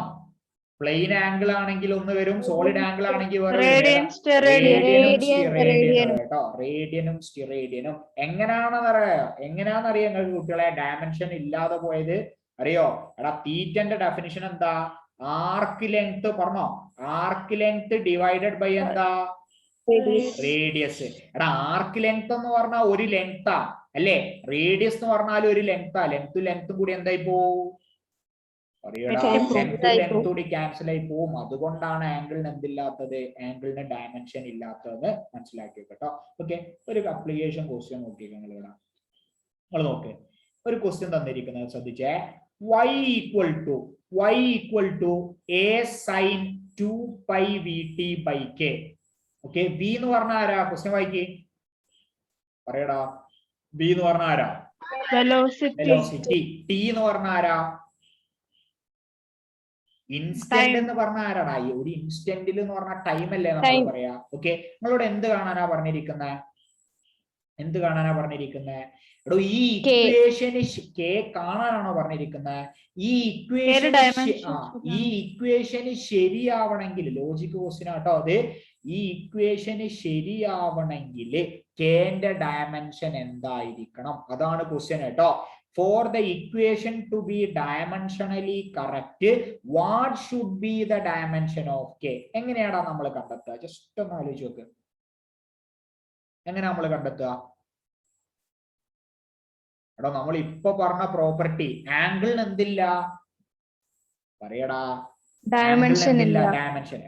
പ്ലെയിൻ ആംഗിൾ ആണെങ്കിൽ ഒന്ന് വരും, സോളിഡ് ആംഗിൾ ആണെങ്കിൽ റേഡിയനും സ്റ്റെറേഡിയനും. എങ്ങനെയാണെന്നറിയാം നിങ്ങൾക്ക് കുട്ടികളെ ഡയമെൻഷൻ ഇല്ലാതെ പോയത്? അറിയോ? എടാ, തീറ്റന്റെ ഡെഫിനിഷൻ എന്താ? ആർക്ക് ലെങ്ത് പറഞ്ഞോ. ആർക്ക് ലെങ്ത് ഡിവൈഡഡ് ബൈ എന്താ? റേഡിയസ്. എടാ, ആർക്ക് ലെങ്ത് എന്ന് പറഞ്ഞാൽ ഒരു ലെങ്താ അല്ലേ? റേഡിയസ് എന്ന് പറഞ്ഞാൽ ഒരു ലെങ്താ. ലെങ്ത്തും കൂടി എന്തായി പോവും? ലെങ്ത് കൂടി ക്യാൻസൽ ആയി പോവും. അതുകൊണ്ടാണ് ആംഗിളിന് എന്തില്ലാത്തത്? ആംഗിളിന് ഡയമെൻഷൻ ഇല്ലാത്തതെന്ന് മനസ്സിലാക്കി കേട്ടോ. ഓക്കെ, ഒരു അപ്ലിക്കേഷൻ ക്വസ്റ്റ്യൻ നോക്കിയേക്കാം നിങ്ങൾ ഇവിടെ. നിങ്ങൾ നോക്ക്, ഒരു ക്വസ്റ്റ്യൻ തന്നിരിക്കുന്നത് ശ്രദ്ധിച്ചേ. y equal to a sin 2π vt by k. Okay, v എന്ന് പറഞ്ഞ ആരാ? ക്വസ്റ്റ്യൻ വായിക്കേ, പറയടാ. v എന്ന് പറഞ്ഞ ആരാ? വെലോസിറ്റി. t എന്ന് പറഞ്ഞ ആരാ? ഇൻസ്റ്റന്റ് എന്ന് പറഞ്ഞ ആരാടാ? ഒരു ഇൻസ്റ്റന്റിൽ എന്ന് പറഞ്ഞ ടൈം അല്ലേ നമ്മൾ പറയാ. ഓക്കെ, നിങ്ങളോട് എന്ത് കാണാനാ പറഞ്ഞിരിക്കുന്നത്? എടോ, ഈ ഇക്വേഷന് k കാണാനാണോ പറഞ്ഞിരിക്കുന്നത്? ഈ ഇക്വേഷന് ശരിയാവണമെങ്കിൽ, ലോജിക് ക്വസ്റ്റ്യൻ ആട്ടോ അത്. ഈ ഇക്വേഷന് ശരിയാവണമെങ്കിൽ kന്റെ ഡയമെൻഷൻ എന്തായിരിക്കണം? അതാണ് ക്വസ്റ്റ്യൻ കേട്ടോ. For the equation to be dimensionally correct, what should be the dimension of k? എങ്ങനെയാടാ നമ്മൾ കണ്ടെത്തുക? ജസ്റ്റ് ഒന്ന് ആലോചിച്ച് നോക്ക്. എങ്ങനെ നമ്മൾ കണ്ടെത്തുക? എടോ, നമ്മൾ ഇപ്പൊ പറഞ്ഞ പ്രോപ്പർട്ടി ആംഗിളിന് എന്തില്ല? പറയടാ, ഡയമെൻഷൻ.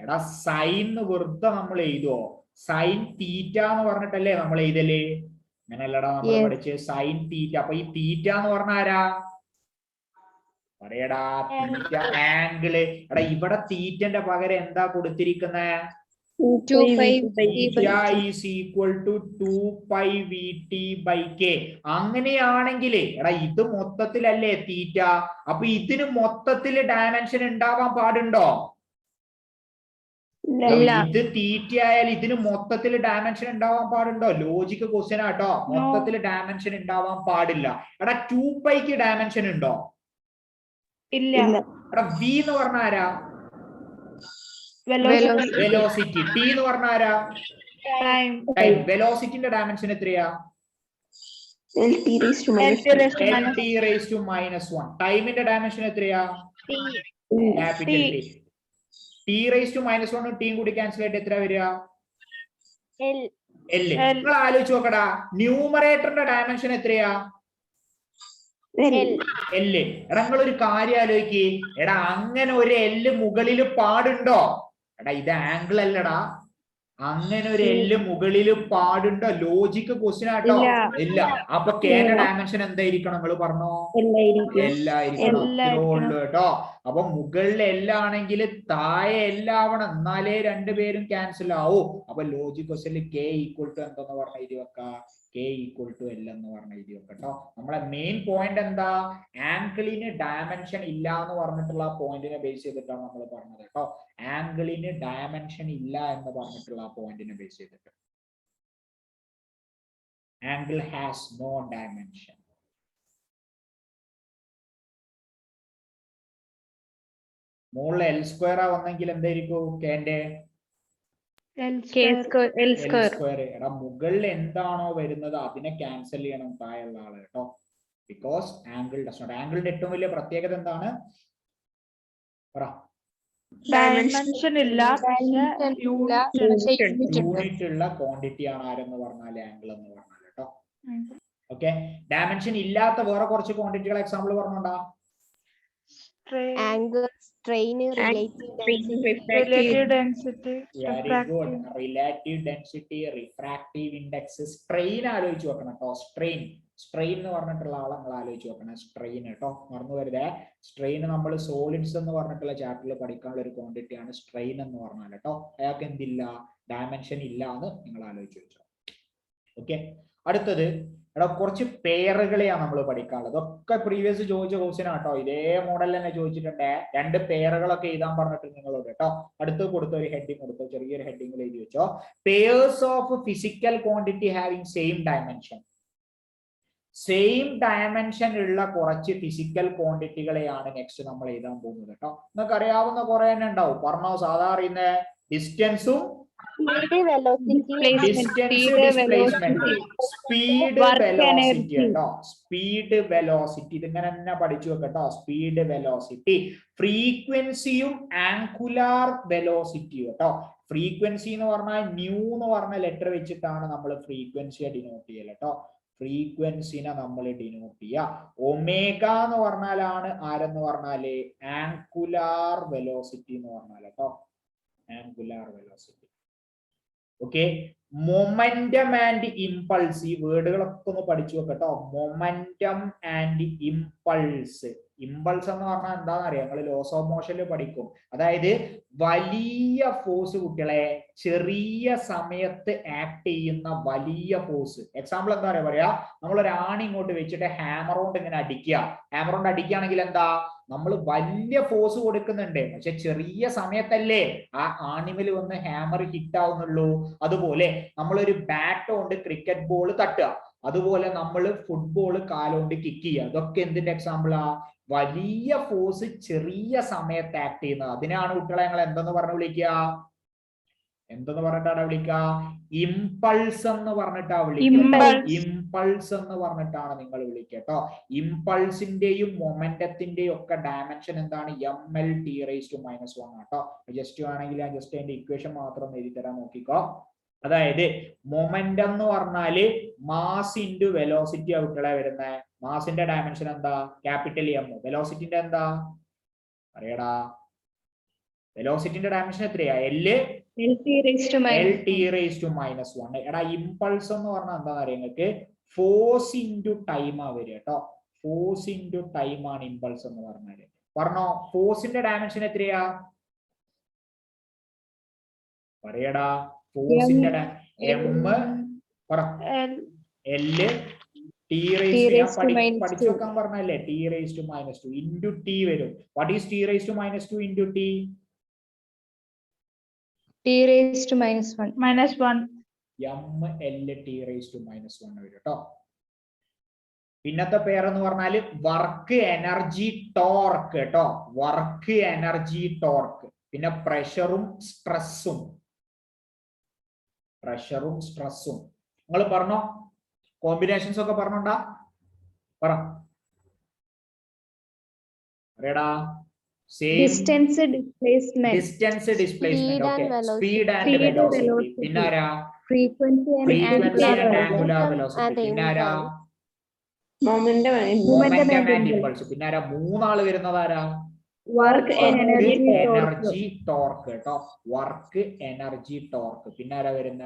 എടാ, സൈൻ വെറുതെ നമ്മൾ എഴുതുവോ? സൈൻ തീറ്റ എന്ന് പറഞ്ഞിട്ടല്ലേ നമ്മൾ എഴുതല്? അങ്ങനെയല്ലടാ നമ്മൾ പഠിച്ച് സൈൻ തീറ്റ. അപ്പൊ ഈ തീറ്റ എന്ന് പറഞ്ഞ ആരാ? പറയടാ, തീറ്റ ആംഗിള്. എടാ, ഇവിടെ തീറ്റന്റെ പകരം എന്താ കൊടുത്തിരിക്കുന്നത്? അങ്ങനെയാണെങ്കിൽ എടാ, ഇത് മൊത്തത്തിലല്ലേ തീറ്റ? അപ്പൊ ഇതിന് മൊത്തത്തില് ഡയമെൻഷൻ ഉണ്ടാവാൻ പാടുണ്ടോ? ഇത് തീറ്റ ആയാൽ ഇതിന് മൊത്തത്തിൽ ഡയമെൻഷൻ ഉണ്ടാവാൻ പാടുണ്ടോ? ലോജിക്ക് ക്വസ്റ്റ്യൻ ആട്ടോ. മൊത്തത്തിൽ ഡയമെൻഷൻ ഉണ്ടാവാൻ പാടില്ല. എടാ, 2πക്ക് ഡയമെൻഷൻ ഉണ്ടോ? ഇല്ല. എടാ, v എന്ന് പറഞ്ഞ ആരാ? velocity, velocity. ടി എന്ന് പറഞ്ഞ ആരാ? time, time. വെലോസിറ്റിന്റെ ഡയമെൻഷൻ എത്രയാ? LT raised to LT minus raised to L minus T raise to -1. ടൈമിന്റെ ഡയമെൻഷൻ എത്രയാ? Capital T. T raise to -1 ടിയും കൂടി ക്യാൻസൽ ആയിട്ട് എത്ര വരിക? എല്. നിങ്ങൾ ആലോചിച്ച് നോക്കടാ, ന്യൂമറേറ്ററിന്റെ ഡയമെൻഷൻ എത്രയാ? എല്. എടാ നിങ്ങളൊരു കാര്യം ആലോചിക്ക്, എടാ അങ്ങനെ ഒരു എല്ല് മുകളിൽ പാടുണ്ടോ? എടാ ഇത് ആംഗിൾ അല്ലടാ, അങ്ങനെ ഒരു എല്ല് മുകളിൽ പാടുണ്ടോ? ലോജിക്ക് ക്വസ്റ്റ്യൻ ആട്ടോ. ഇല്ല. അപ്പൊ കേന്റെ ഡയമെൻഷൻ എന്തായിരിക്കണം? നിങ്ങൾ പറഞ്ഞോ. എല്ലായിരിക്കണം. കേട്ടോ. അപ്പൊ മുകളിൽ എല്ലാണെങ്കിൽ താഴെ എല്ലാവണം, എന്നാലേ രണ്ടുപേരും ക്യാൻസൽ ആവും. അപ്പൊ ലോജിക് ക്വസ്റ്റ്യനിൽ കെ ഈക്വൽ ടു എന്തെന്ന് പറഞ്ഞ എഴുതി വെക്കാം? കെ ഈക്വൽ ടു എൽ എന്ന് പറഞ്ഞ എഴുതി വെക്കട്ടോ. നമ്മളെ മെയിൻ പോയിന്റ് എന്താ? ആംഗിളിന് ഡയമെൻഷൻ ഇല്ല എന്ന് പറഞ്ഞിട്ടുള്ള പോയിന്റിനെ ബേസ് ചെയ്തിട്ടാണ് നമ്മൾ പറഞ്ഞത് കേട്ടോ. ആംഗിളിന് ഡയമെൻഷൻ ഇല്ല എന്ന് പറഞ്ഞിട്ടുള്ള പോയിന്റിനെ ബേസ് ചെയ്തിട്ട്. Angle has no dimension. മുകളിൽ എൽ സ്ക്വയർ വന്നെങ്കിൽ എന്തായിരിക്കും കേന്റെ? L square. എടാ മുകളിൽ എന്താണോ വരുന്നത് അതിനെ ക്യാൻസൽ ചെയ്യണം താഴെയുള്ള ആള് കേട്ടോ. Because angle does not. ആംഗിളിന്റെ ഏറ്റവും വലിയ പ്രത്യേകത എന്താണ്? പറ. Dimension ഇല്ല, യൂണിറ്റ് ഉള്ള ക്വാണ്ടിറ്റി ആണ് ആരെന്ന് പറഞ്ഞാൽ ആംഗിൾ എന്ന് പറഞ്ഞാൽ കേട്ടോ. ഓക്കെ. ഡയമെൻഷൻ ഇല്ലാത്ത വേറെ കുറച്ച് ക്വാണ്ടിറ്റികൾ എക്സാമ്പിൾ പറഞ്ഞോണ്ടാ. Angle, strain, relative density, very good. Relative density, refractive index, strain ആലോചിച്ച് വെക്കണം കേട്ടോ. സ്ട്രെയിൻ എന്ന് പറഞ്ഞിട്ടുള്ള ആളെ നിങ്ങൾ ആലോചിച്ച് വെക്കണം. സ്ട്രെയിൻ കേട്ടോ, മറന്നു വരുതേ. സ്ട്രെയിൻ നമ്മൾ സോളിഡ്സ് എന്ന് പറഞ്ഞിട്ടുള്ള ചാപ്റ്ററിൽ പഠിക്കാനുള്ള ഒരു ക്വാണ്ടിറ്റി ആണ് സ്ട്രെയിൻ എന്ന് പറഞ്ഞാൽ കേട്ടോ. അയാൾക്ക് എന്തില്ല? ഡയമെൻഷൻ ഇല്ല എന്ന് നിങ്ങൾ ആലോചിച്ച് വെച്ചോ. ഓക്കെ. അടുത്തത് എടാ കുറച്ച് പെയറുകളെയാണ് നമ്മൾ പഠിക്കാനുള്ളത്. ഒക്കെ പ്രീവിയസ് ചോദിച്ച ക്വസ്റ്റ്യൻ ആട്ടോ. ഇതേ മോഡൽ തന്നെ ചോദിച്ചിട്ടുണ്ട്. 2 പെയറുകളൊക്കെ എഴുതാൻ പറഞ്ഞിട്ട് നിങ്ങളോട് കേട്ടോ. അടുത്ത് കൊടുത്ത ഒരു ഹെഡിങ് കൊടുത്തോ, ചെറിയൊരു ഹെഡിങ്ങിൽ എഴുതി വെച്ചോ. Pairs of physical quantity having same dimension. Same dimension ഉള്ള കുറച്ച് ഫിസിക്കൽ ക്വാണ്ടിറ്റികളെയാണ് നെക്സ്റ്റ് നമ്മൾ എഴുതാൻ പോകുന്നത് കേട്ടോ. നിങ്ങൾക്ക് അറിയാവുന്ന കുറെ തന്നെ ഉണ്ടാവും. പറഞ്ഞോ. സാധാരണ ഡിസ്റ്റൻസും സ്പീഡ് വെലോസിറ്റി കേട്ടോ. സ്പീഡ് വെലോസിറ്റി ഇതിങ്ങനെ തന്നെ പഠിച്ചു വെക്കട്ടോ. Speed velocity. ഫ്രീക്വൻസിയും ആംഗുലാർ വെലോസിറ്റിയും കേട്ടോ. ഫ്രീക്വൻസി എന്ന് പറഞ്ഞാൽ ന്യൂ എന്ന് പറഞ്ഞ ലെറ്റർ വെച്ചിട്ടാണ് നമ്മൾ ഫ്രീക്വൻസിയെ ഡിനോട്ട് ചെയ്യൽ കേട്ടോ. ഫ്രീക്വൻസിനെ നമ്മൾ ഡിനോട്ട് ചെയ്യുക. ഒമേഗ എന്ന് പറഞ്ഞാലാണ് ആരെന്ന് പറഞ്ഞാല് ആംഗുലാർ വെലോസിറ്റി എന്ന് പറഞ്ഞാൽ കേട്ടോ. Angular velocity. Okay. Momentum and impulse, ഈ വേർഡുകളൊക്കെ ഒന്ന് പഠിച്ചു വെക്കട്ടോ. Momentum and impulse. ഇമ്പൾസ് എന്ന് പറഞ്ഞാൽ എന്താണെന്ന് അറിയാം? നിങ്ങൾ ലോസ് ഓഫ് മോഷനിൽ പഠിക്കും. അതായത് വലിയ ഫോഴ്സ് കുട്ടികളെ ചെറിയ സമയത്ത് ആക്ട് ചെയ്യുന്ന വലിയ ഫോഴ്സ്. എക്സാമ്പിൾ എന്താ പറയാ? നമ്മൾ ഒരു ആണി ഇങ്ങോട്ട് വെച്ചിട്ട് ഹാമർ കൊണ്ട് ഇങ്ങനെ അടിക്കുക. ഹാമർ കൊണ്ട് അടിക്കുകയാണെങ്കിൽ എന്താ? നമ്മൾ വലിയ ഫോഴ്സ് കൊടുക്കുന്നുണ്ട്, പക്ഷെ ചെറിയ സമയത്തല്ലേ ആ ആണിമൽ വന്ന് ഹാമർ ഹിറ്റ് ആവുന്നുള്ളൂ. അതുപോലെ നമ്മളൊരു ബാറ്റ് കൊണ്ട് ക്രിക്കറ്റ് ബോൾ തട്ടുക, അതുപോലെ നമ്മൾ ഫുട്ബോൾ കാലുകൊണ്ട് കിക്ക് ചെയ്യുക. ഇതൊക്കെ എന്തിന്റെ എക്സാമ്പിളാ? വലിയ ഫോഴ്സ് ചെറിയ സമയത്ത് ആക്ട് ചെയ്യുന്നത്. അതിനാണ് കുട്ടികളെ ഞങ്ങൾ എന്തെന്ന് പറഞ്ഞു വിളിക്കുക? എന്തെന്ന് പറഞ്ഞിട്ടാണ് വിളിക്കുക? ഇമ്പൾസ് എന്ന് പറഞ്ഞിട്ടാ വിളിക്കുക. ഇമ്പൾസ് എന്ന് പറഞ്ഞിട്ടാണ് നിങ്ങൾ വിളിക്കുക കേട്ടോ. ഇമ്പൾസിന്റെയും മൊമെന്റത്തിന്റെയും ഒക്കെ ഡയമെൻഷൻ എന്താണ്? ml(t⁻⁻1) കേട്ടോ. ജസ്റ്റ് ആണെങ്കിൽ ഞാൻ ജസ്റ്റ് അതിന്റെ ഇക്വേഷൻ മാത്രം എഴുതി തരാൻ നോക്കിക്കോ. അതായത് മൊമെന്റം എന്ന് പറഞ്ഞാല് മാസ് ഇൻറ്റു വെലോസിറ്റി കുട്ടികളെ വരുന്നത്. മാസിന്റെ ഡയമെൻഷൻ എന്താ? Capital M. വെലോസിറ്റിന്റെ എന്താ പറയടാ? വെലോസിറ്റിന്റെ ഡയമെൻഷൻ എത്രയാ? LT⁻⁻1. എടാ ഇമ്പൾസ് എന്ന് പറഞ്ഞാൽ എന്താ അറിയാം നിങ്ങൾക്ക്? ഫോഴ്സ് ഇൻറ്റു ടൈം ആ വരിക കേട്ടോ. ഫോഴ്സ് ഇൻറ്റു ടൈം ആണ് ഇമ്പൾസ് എന്ന് പറഞ്ഞാല്. പറഞ്ഞോ. ഫോഴ്സിന്റെ ഡയമെൻഷൻ എത്രയാ പറയടാ? ഫോഴ്സിന്റെ എം പറ. L പഠിച്ചു വെക്കാൻ പറഞ്ഞല്ലേ? T⁻². ഇൻറ്റു ടി വരും. What is T⁻² into T? T⁻⁻1 ml(t⁻⁻1) വരും കേട്ടോ. പിന്നത്തെ പേരെന്ന് പറഞ്ഞാല് വർക്ക് എനർജി ടോർക്ക് കേട്ടോ. Work energy torque. പിന്നെ പ്രഷറും സ്ട്രെസ്സും. പ്രഷറും സ്ട്രെസ്സും നിങ്ങൾ പറഞ്ഞോ, കോമ്പിനേഷൻസ് ഒക്കെ പറഞ്ഞോണ്ടാ പറ. പറയടാ. Distance displacement. Distance displacement. Speed okay. and velocity. Speed and Speed and velocity. velocity. പിന്നെ ആരാ? Frequency and frequency angular and velocity. Angular Momentum velocity. and പിന്നെ ആരാ? impulse. Momentum and Momentum and and impulse. Impulse. പിന്നെ ആരാ? മൂന്നാള് വരുന്നത് ആരാ? Work and energy torque. Energy torque കേട്ടോ. Work energy torque. പിന്നെ ആരാ വരുന്ന?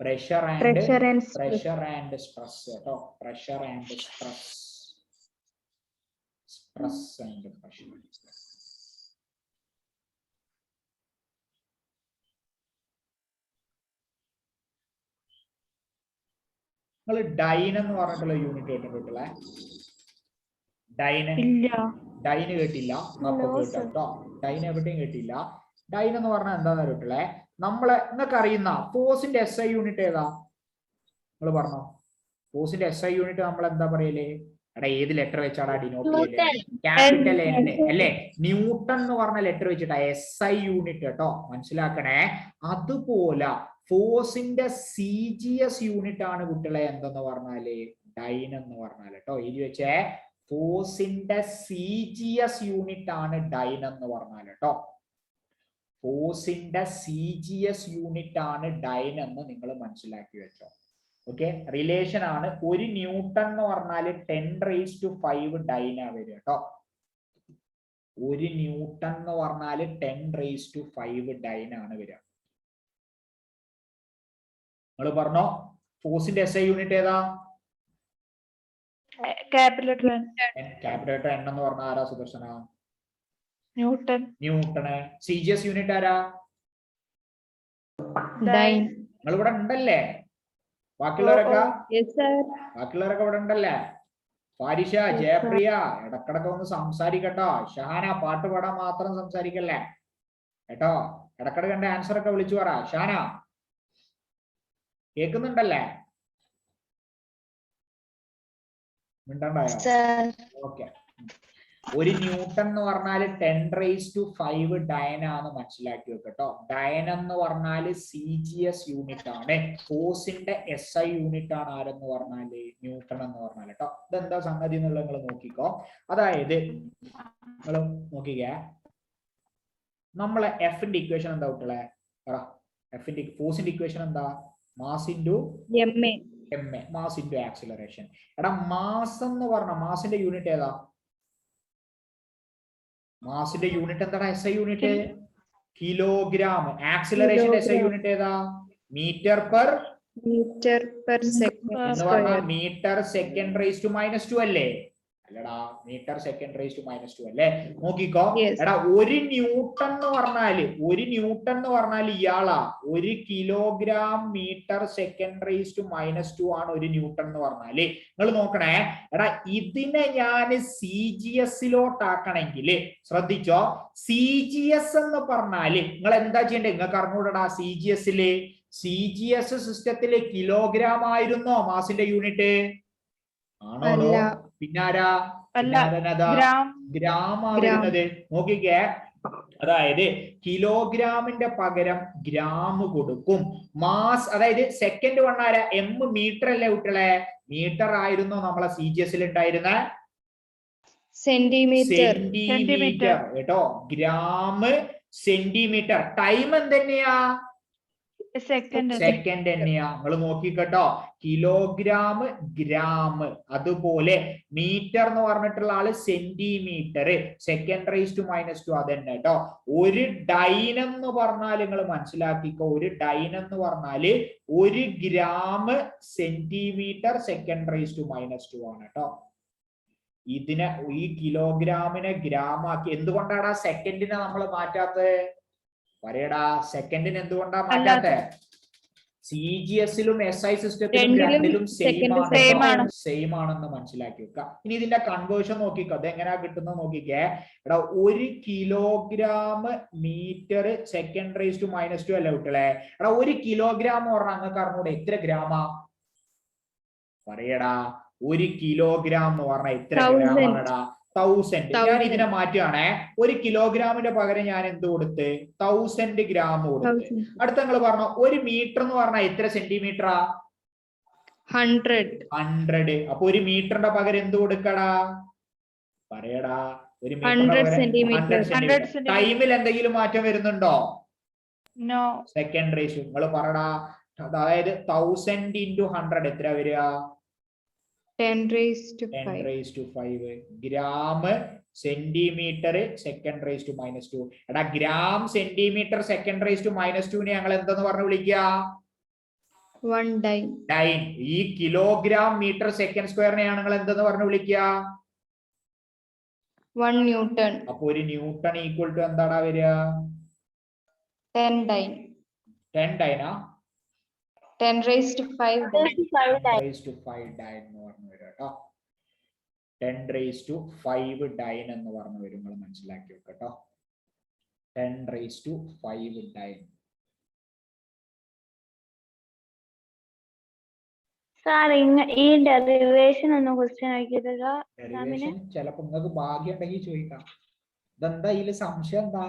Pressure and Pressure and stress. Pressure and stress കേട്ടോ. Pressure and stress. Stress and pressure. നിങ്ങൾ ഡൈൻ എന്ന് പറഞ്ഞിട്ടുള്ള യൂണിറ്റ് കേട്ടിട്ടുള്ള? ഡൈന് ഇല്ല. ഡൈന് കേട്ടില്ല? അപ്പൊ No, sir. കേട്ടോ. ഡൈൻ എവിടെയും കേട്ടില്ല. ഡൈൻ എന്ന് പറഞ്ഞാൽ എന്താന്ന് കേട്ടില്ലേ? നമ്മളെ നിങ്ങൾക്ക് അറിയുന്ന ഫോഴ്സിന്റെ SI യൂണിറ്റ് ഏതാ? നിങ്ങൾ പറഞ്ഞോ. ഫോഴ്സിന്റെ SI യൂണിറ്റ് നമ്മൾ എന്താ പറയല്? എടാ ഏത് ലെറ്റർ വെച്ചാടാ ഡിനോട്ട് ചെയ്യല്? ക്യാപിറ്റൽ N അല്ലേ? ന്യൂട്ടൺ എന്ന് പറഞ്ഞ ലെറ്റർ വെച്ചിട്ടാ SI യൂണിറ്റ് കേട്ടോ. മനസ്സിലാക്കണേ. അതുപോലെ ഫോഴ്സിന്റെ CGS യൂണിറ്റ് ആണ് കുട്ടികളെ എന്തെന്ന് പറഞ്ഞാല് ഡൈൻ എന്ന് പറഞ്ഞാൽ കേട്ടോ. എഴുതി വെച്ചേ. ഫോഴ്സിന്റെ CGS യൂണിറ്റ് ആണ് ഡൈൻ എന്ന് പറഞ്ഞാൽ കേട്ടോ. ഫോഴ്സിന്റെ CGS യൂണിറ്റ് ആണ് ഡൈൻ എന്ന് നിങ്ങൾ മനസ്സിലാക്കി വെച്ചോ. ഓക്കെ. റിലേഷൻ ആണ്. ഒരു ന്യൂട്ടൺ എന്ന് പറഞ്ഞാൽ 10⁵5 ഡൈനാ വരിക കേട്ടോ. ഒരു ന്യൂട്ടൺ എന്ന് പറഞ്ഞാൽ 10⁵5 ഡൈനാണ് വരിക. നിങ്ങൾ പറഞ്ഞോ ഫോഴ്സിന്റെ SI യൂണിറ്റ് ഏതാ? Capital ക്യാപിറ്റൽ N എന്ന് പറഞ്ഞാൽ ആരാ സുദർശന? Newton. ന്യൂട്ടണ്. CGS യൂണിറ്റ് ആരാ? Dyne. നിങ്ങൾ ഇവിടെ ഉണ്ടല്ലേ? ബാക്കിയുള്ളവരൊക്കെ Yes sir. ബാക്കിയുള്ളവരൊക്കെ ഇവിടെ ഉണ്ടല്ലേ? ഫാരിഷ, ജയപ്രിയ ഇടക്കിടക്ക് ഒന്ന് സംസാരിക്കട്ടോ. ഷഹാന പാട്ട് പാടാൻ മാത്രം സംസാരിക്കല്ലേ കേട്ടോ. ഇടക്കിടക്ക് എന്റെ ആൻസർ ഒക്കെ വിളിച്ചു പറ. ഷഹാന കേൾക്കുന്നുണ്ടല്ലേ? മിണ്ടണ്ടായോ? ഓക്കെ. ഒരു ന്യൂട്ടൺ എന്ന് പറഞ്ഞാൽ 10⁵5 ഡയനാന്ന് മനസ്സിലാക്കി വെക്കട്ടോ. ഡയൻ എന്ന് പറഞ്ഞാൽ CGS യൂണിറ്റ് ആണ്. ഫോഴ്സിന്റെ SI യൂണിറ്റ് ആണ് ആരെന്ന് പറഞ്ഞാല് ന്യൂട്ടൺ എന്ന് പറഞ്ഞാൽ കേട്ടോ. ഇതെന്താ സംഗതി എന്നുള്ളത് നിങ്ങൾ നോക്കിക്കോ. അതായത് നിങ്ങൾ നോക്കിക്കേ, നമ്മളെ Fന്റെ ഇക്വേഷൻ എന്താ കുട്ടികളെ? പറ. Fന്റെ ഫോഴ്സിന്റെ ഇക്വേഷൻ എന്താ? Mass into MA. Mass into acceleration. എടാ മാസ് എന്ന് പറഞ്ഞ മാസിന്റെ യൂണിറ്റ് ഏതാ? മാസിന്റെ യൂണിറ്റ് എന്താടാ? SI unit kilogram. Acceleration SI unit ഏതാ? Metre per second. എന്ന് പറഞ്ഞാൽ മീറ്റർ (2) അല്ലേ? അല്ലടാ, മീറ്റർ (2) അല്ലേ? നോക്കിക്കോ. Yes. എടാ ഒരു ന്യൂട്ടൺ എന്ന് പറഞ്ഞാൽ ഇയാളാ. 1 കിലോഗ്രാം മീറ്റർ (2) ആണ് ഒരു ന്യൂട്ടൺ എന്ന് പറഞ്ഞാല്. നിങ്ങൾ നോക്കണേ. എടാ ഇതിനെ ഞാൻ CGS-ലോട്ടാക്കണമെങ്കിൽ ശ്രദ്ധിച്ചോ. CGS എന്ന് പറഞ്ഞാല് നിങ്ങൾ എന്താ ചെയ്യണ്ടേ? നിങ്ങൾക്ക് അറിഞ്ഞൂടാ. CGS സിസ്റ്റത്തില് കിലോഗ്രാം ആയിരുന്നോ മാസിന്റെ യൂണിറ്റ്? ആണോ? പിന്നാരാ? ഗ്രാം വരുന്നത്. നോക്കിക്കേ. അതായത് കിലോഗ്രാമിന്റെ പകരം ഗ്രാം കൊടുക്കും. മാസ് അതായത് സെക്കൻഡ് വണ്ണാരാ? മീറ്റർ അല്ലേ കുട്ടികളെ? മീറ്റർ ആയിരുന്നോ നമ്മളെ CGS-ൽ ഉണ്ടായിരുന്ന? സെന്റിമീറ്റർ കേട്ടോ. Gram centimetre. ടൈം എന്തെന്നെയാ? സെക്കൻഡ് തന്നെയാ. നിങ്ങൾ നോക്കിക്കട്ടോ. Kilogram gram. അതുപോലെ മീറ്റർ എന്ന് പറഞ്ഞിട്ടുള്ള ആള് സെന്റിമീറ്റർ. (2) അതന്നെ കേട്ടോ. ഒരു ഡൈൻ എന്ന് പറഞ്ഞാൽ നിങ്ങൾ മനസ്സിലാക്കിക്കോ. ഒരു ഡൈൻ എന്ന് പറഞ്ഞാല് 1 ഗ്രാം സെന്റിമീറ്റർ (2) ആണ് കേട്ടോ. ഇതിനെ ഈ കിലോഗ്രാമിനെ ഗ്രാം ആക്കി. എന്തുകൊണ്ടാണ് സെക്കൻഡിനെ നമ്മൾ മാറ്റാത്തത്? പറയടാ. സെക്കൻഡിന് എന്തുകൊണ്ടാ മാറ്റാത്തെ? CGS-ലും SI സിസ്റ്റത്തിലും രണ്ടിലും സെയിം ആണെന്ന് മനസ്സിലാക്കി വെക്കുക. ഇനി ഇതിന്റെ കൺവേർഷൻ നോക്കിക്കോ. അത് എങ്ങനെയാ കിട്ടുന്നത് നോക്കിക്കേ. എടാ 1 കിലോഗ്രാം മീറ്റർ (2) അല്ല കുട്ടികളെ? എടാ 1 കിലോഗ്രാം പറഞ്ഞാൽ അങ്ങ് അറിഞ്ഞൂടെ എത്ര ഗ്രാമാ? പറയടാ. 1 കിലോഗ്രാം എന്ന് പറഞ്ഞാൽ എത്ര ഗ്രാമാണെടാ? 1000. ഞാൻ 1000. ഇതിനെ മാറ്റുകയാണേ. 1 കിലോഗ്രാമിന്റെ പകരം ഞാൻ എന്ത് കൊടുത്ത് 1000 ഗ്രാം കൊടുത്ത്. 1000. അടുത്ത നിങ്ങൾ പറഞ്ഞോ 1 മീറ്റർ എന്ന് പറഞ്ഞാൽ എത്ര സെന്റിമീറ്ററാ? 100. 100. അപ്പൊ 1 മീറ്ററിന്റെ പകരം എന്ത് കൊടുക്കടാ? പറയടാ. 1 100 മീറ്റർ centimeter. 100 സെന്റിമീറ്റർ. ടൈമിൽ എന്തെങ്കിലും മാറ്റം വരുന്നുണ്ടോ? No. സെക്കൻഡ് റേഷ്യോ നിങ്ങൾ പറടാ. അതായത് 1000 into 100 എത്ര വരിക? 10⁵. Gram centimetre second raise to -2. എടാ gram centimetre second raise to -2 ഞങ്ങൾ എന്തെന്ന് പറഞ്ഞു വിളിക്കുക? 1 dyne. ഡൈൻ. ഈ കിലോഗ്രാം മീറ്റർ സെക്കൻഡ് സ്ക്വയറിനെയാണ് നിങ്ങൾ എന്തെന്ന് പറഞ്ഞു വിളിക്കുക? 1 Newton. അപ്പൊ 1 ന്യൂട്ടൺ ഈക്വൽ ടു എന്താടാ വരിക? 10 dyne. 10 ഡൈനാ? 10⁵ dyne. 10⁵ ഡൈൻ എന്ന് പറഞ്ഞു വരും കേട്ടോ. 10⁵ ഡൈൻ എന്ന് പറഞ്ഞു വരും. നിങ്ങൾ മനസ്സിലാക്കി വെക്കട്ടോ. 10⁵ ഡൈൻ. സാർ ഈ ഡെറിവേഷൻ ഒന്ന് ക്വസ്റ്റ്യൻ ആക്കിയത് ഡെറിവേഷൻ ചിലപ്പോ നിങ്ങൾക്ക് ഭാഗ്യം ഉണ്ടെങ്കിൽ ചോദിക്കാം. ഇതെന്താ ഇതില് സംശയം എന്താ?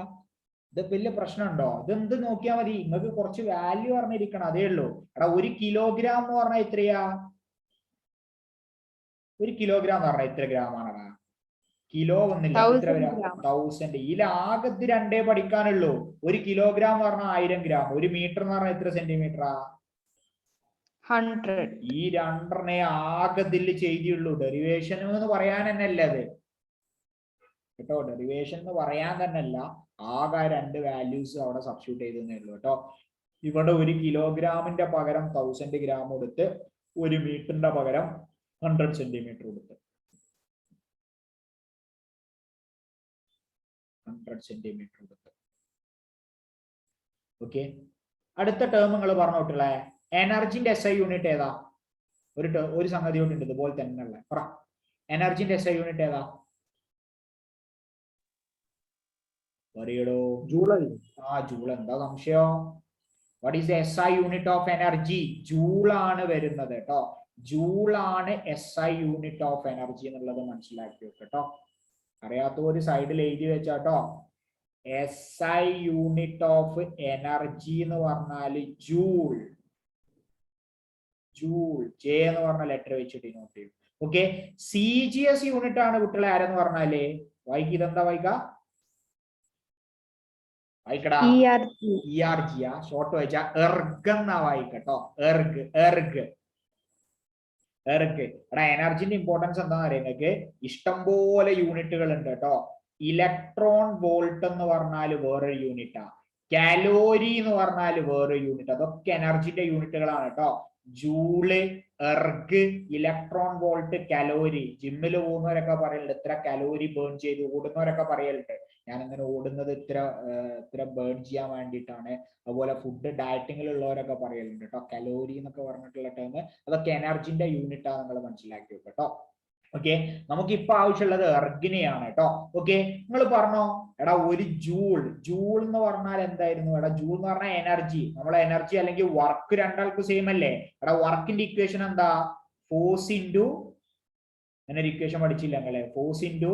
ഇത് വലിയ പ്രശ്നമുണ്ടോ? ഇതെന്ത് നോക്കിയാൽ മതി, നിങ്ങൾക്ക് കുറച്ച് വാല്യൂ അറിഞ്ഞിരിക്കണം, അതേ ഉള്ളൂ. എടാ 1 കിലോഗ്രാം എന്ന് പറഞ്ഞാൽ എത്രയാ? 1 കിലോഗ്രാം എന്ന് പറഞ്ഞാൽ എത്ര ഗ്രാം ആണടാ? കിലോ ഒന്നില്ല, എത്ര വരാ? 1000. ഇതിൽ ആകെ ഇത് 2 പഠിക്കാനുള്ളൂ. 1 കിലോഗ്രാം എന്ന് പറഞ്ഞാൽ 1000 ഗ്രാം. 1 മീറ്റർ എന്ന് പറഞ്ഞാൽ എത്ര സെന്റിമീറ്ററാ? 100. ഈ 2 ആകെ ഇതിൽ ചെയ്തിയുള്ളൂ. ഡെറിവേഷൻ എന്ന് പറയാൻ തന്നെ അല്ല അത് കേട്ടോ. ഡെറിവേഷൻ എന്ന് പറയാൻ തന്നെ അല്ല, ആകെ 2 വാല്യൂസ് അവിടെ സബ്സ്റ്റിറ്റ്യൂട്ട് ചെയ്തേ ഉള്ളൂ കേട്ടോ. ഇവിടെ 1 കിലോഗ്രാമിന്റെ പകരം 1000 ഗ്രാം കൊടുത്ത്, 1 മീറ്ററിന്റെ പകരം 100 സെന്റിമീറ്റർ കൊടുത്ത്. 100 സെന്റിമീറ്റർ കൊടുത്ത്. ഓക്കെ. അടുത്ത ടേം നിങ്ങൾ പറഞ്ഞോട്ടുള്ള എനർജിന്റെ SI യൂണിറ്റ് ഏതാ? ഒരു സംഗതി ഉണ്ട് ഇതുപോലെ തന്നെയുള്ള പറ. എനർജിന്റെ SI യൂണിറ്റ് ഏതാ? പറയടോ. ജൂൾ. എന്താ സംശയം? What is SI unit of energy? Joule ആണ് വരുന്നത് കേട്ടോ. ജൂൾ ആണ് SI യൂണിറ്റ് ഓഫ് എനർജി എന്നുള്ളത് മനസ്സിലാക്കി വെക്കട്ടോ. അറിയാത്ത ഒരു സൈഡിൽ എഴുതി വെച്ചാട്ടോ. SI യൂണിറ്റ് ഓഫ് എനർജി എന്ന് പറഞ്ഞാൽ ജൂൾ. J എന്ന് പറഞ്ഞ ലെറ്റർ വെച്ചിട്ട് നോട്ട് ചെയ്യും. ഓക്കെ. CGS യൂണിറ്റ് ആണ് കുട്ടികളെ ആരെന്ന് പറഞ്ഞാല് വായിക്കുക. ഇതെന്താ വായിക്കാ? വായിക്കടാ. ERG ഷോർട്ട് വായിച്ചാ എർഗ് എന്നാ വായിക്കട്ടോ. എർഗ്. എടാ എനർജിന്റെ ഇമ്പോർട്ടൻസ് എന്താന്ന് അറിയാം നിങ്ങൾക്ക്? ഇഷ്ടംപോലെ യൂണിറ്റുകൾ ഉണ്ട് കേട്ടോ. ഇലക്ട്രോൺ വോൾട്ട് എന്ന് പറഞ്ഞാല് വേറൊരു യൂണിറ്റാ. കാലോരി എന്ന് പറഞ്ഞാല് വേറൊരു യൂണിറ്റ്. അതൊക്കെ എനർജിന്റെ യൂണിറ്റുകളാണ് കേട്ടോ. Joule, erg, electron volt, calorie. ജിമ്മിൽ പോകുന്നവരൊക്കെ പറയലുണ്ട് ഇത്ര കലോരി ബേൺ ചെയ്ത്. ഓടുന്നവരൊക്കെ പറയലുണ്ട് ഞാൻ ഇങ്ങനെ ഓടുന്നത് ഇത്ര ബേൺ ചെയ്യാൻ വേണ്ടിയിട്ടാണ്. അതുപോലെ ഫുഡ് ഡയറ്റിങ്ങിലുള്ളവരൊക്കെ പറയലുണ്ട് കേട്ടോ. കലോരി എന്നൊക്കെ പറഞ്ഞിട്ടുള്ള ടേം അതൊക്കെ എനർജിന്റെ യൂണിറ്റ് ആണ്, നിങ്ങൾ മനസ്സിലാക്കി വെക്കുക കേട്ടോ. ഓക്കെ. നമുക്ക് ഇപ്പൊ ആവശ്യമുള്ളത് എർഗിനെയാണ് കേട്ടോ. ഓക്കെ. നിങ്ങൾ പറഞ്ഞോ എടാ 1 ജൂൾ എന്ന് പറഞ്ഞാൽ എന്തായിരുന്നു? എടാ ജൂൾ എന്ന് പറഞ്ഞാൽ എനർജി. നമ്മളെ എനർജി അല്ലെങ്കിൽ വർക്ക് രണ്ടാൾക്കും സെയിം അല്ലേ? എടാ വർക്കിന്റെ ഇക്വേഷൻ എന്താ? ഫോഴ്സ് ഇൻറ്റു, അങ്ങനെ ഒരു ഇക്വേഷൻ പഠിച്ചില്ല നിങ്ങളെ? ഫോഴ്സ് ഇൻറ്റു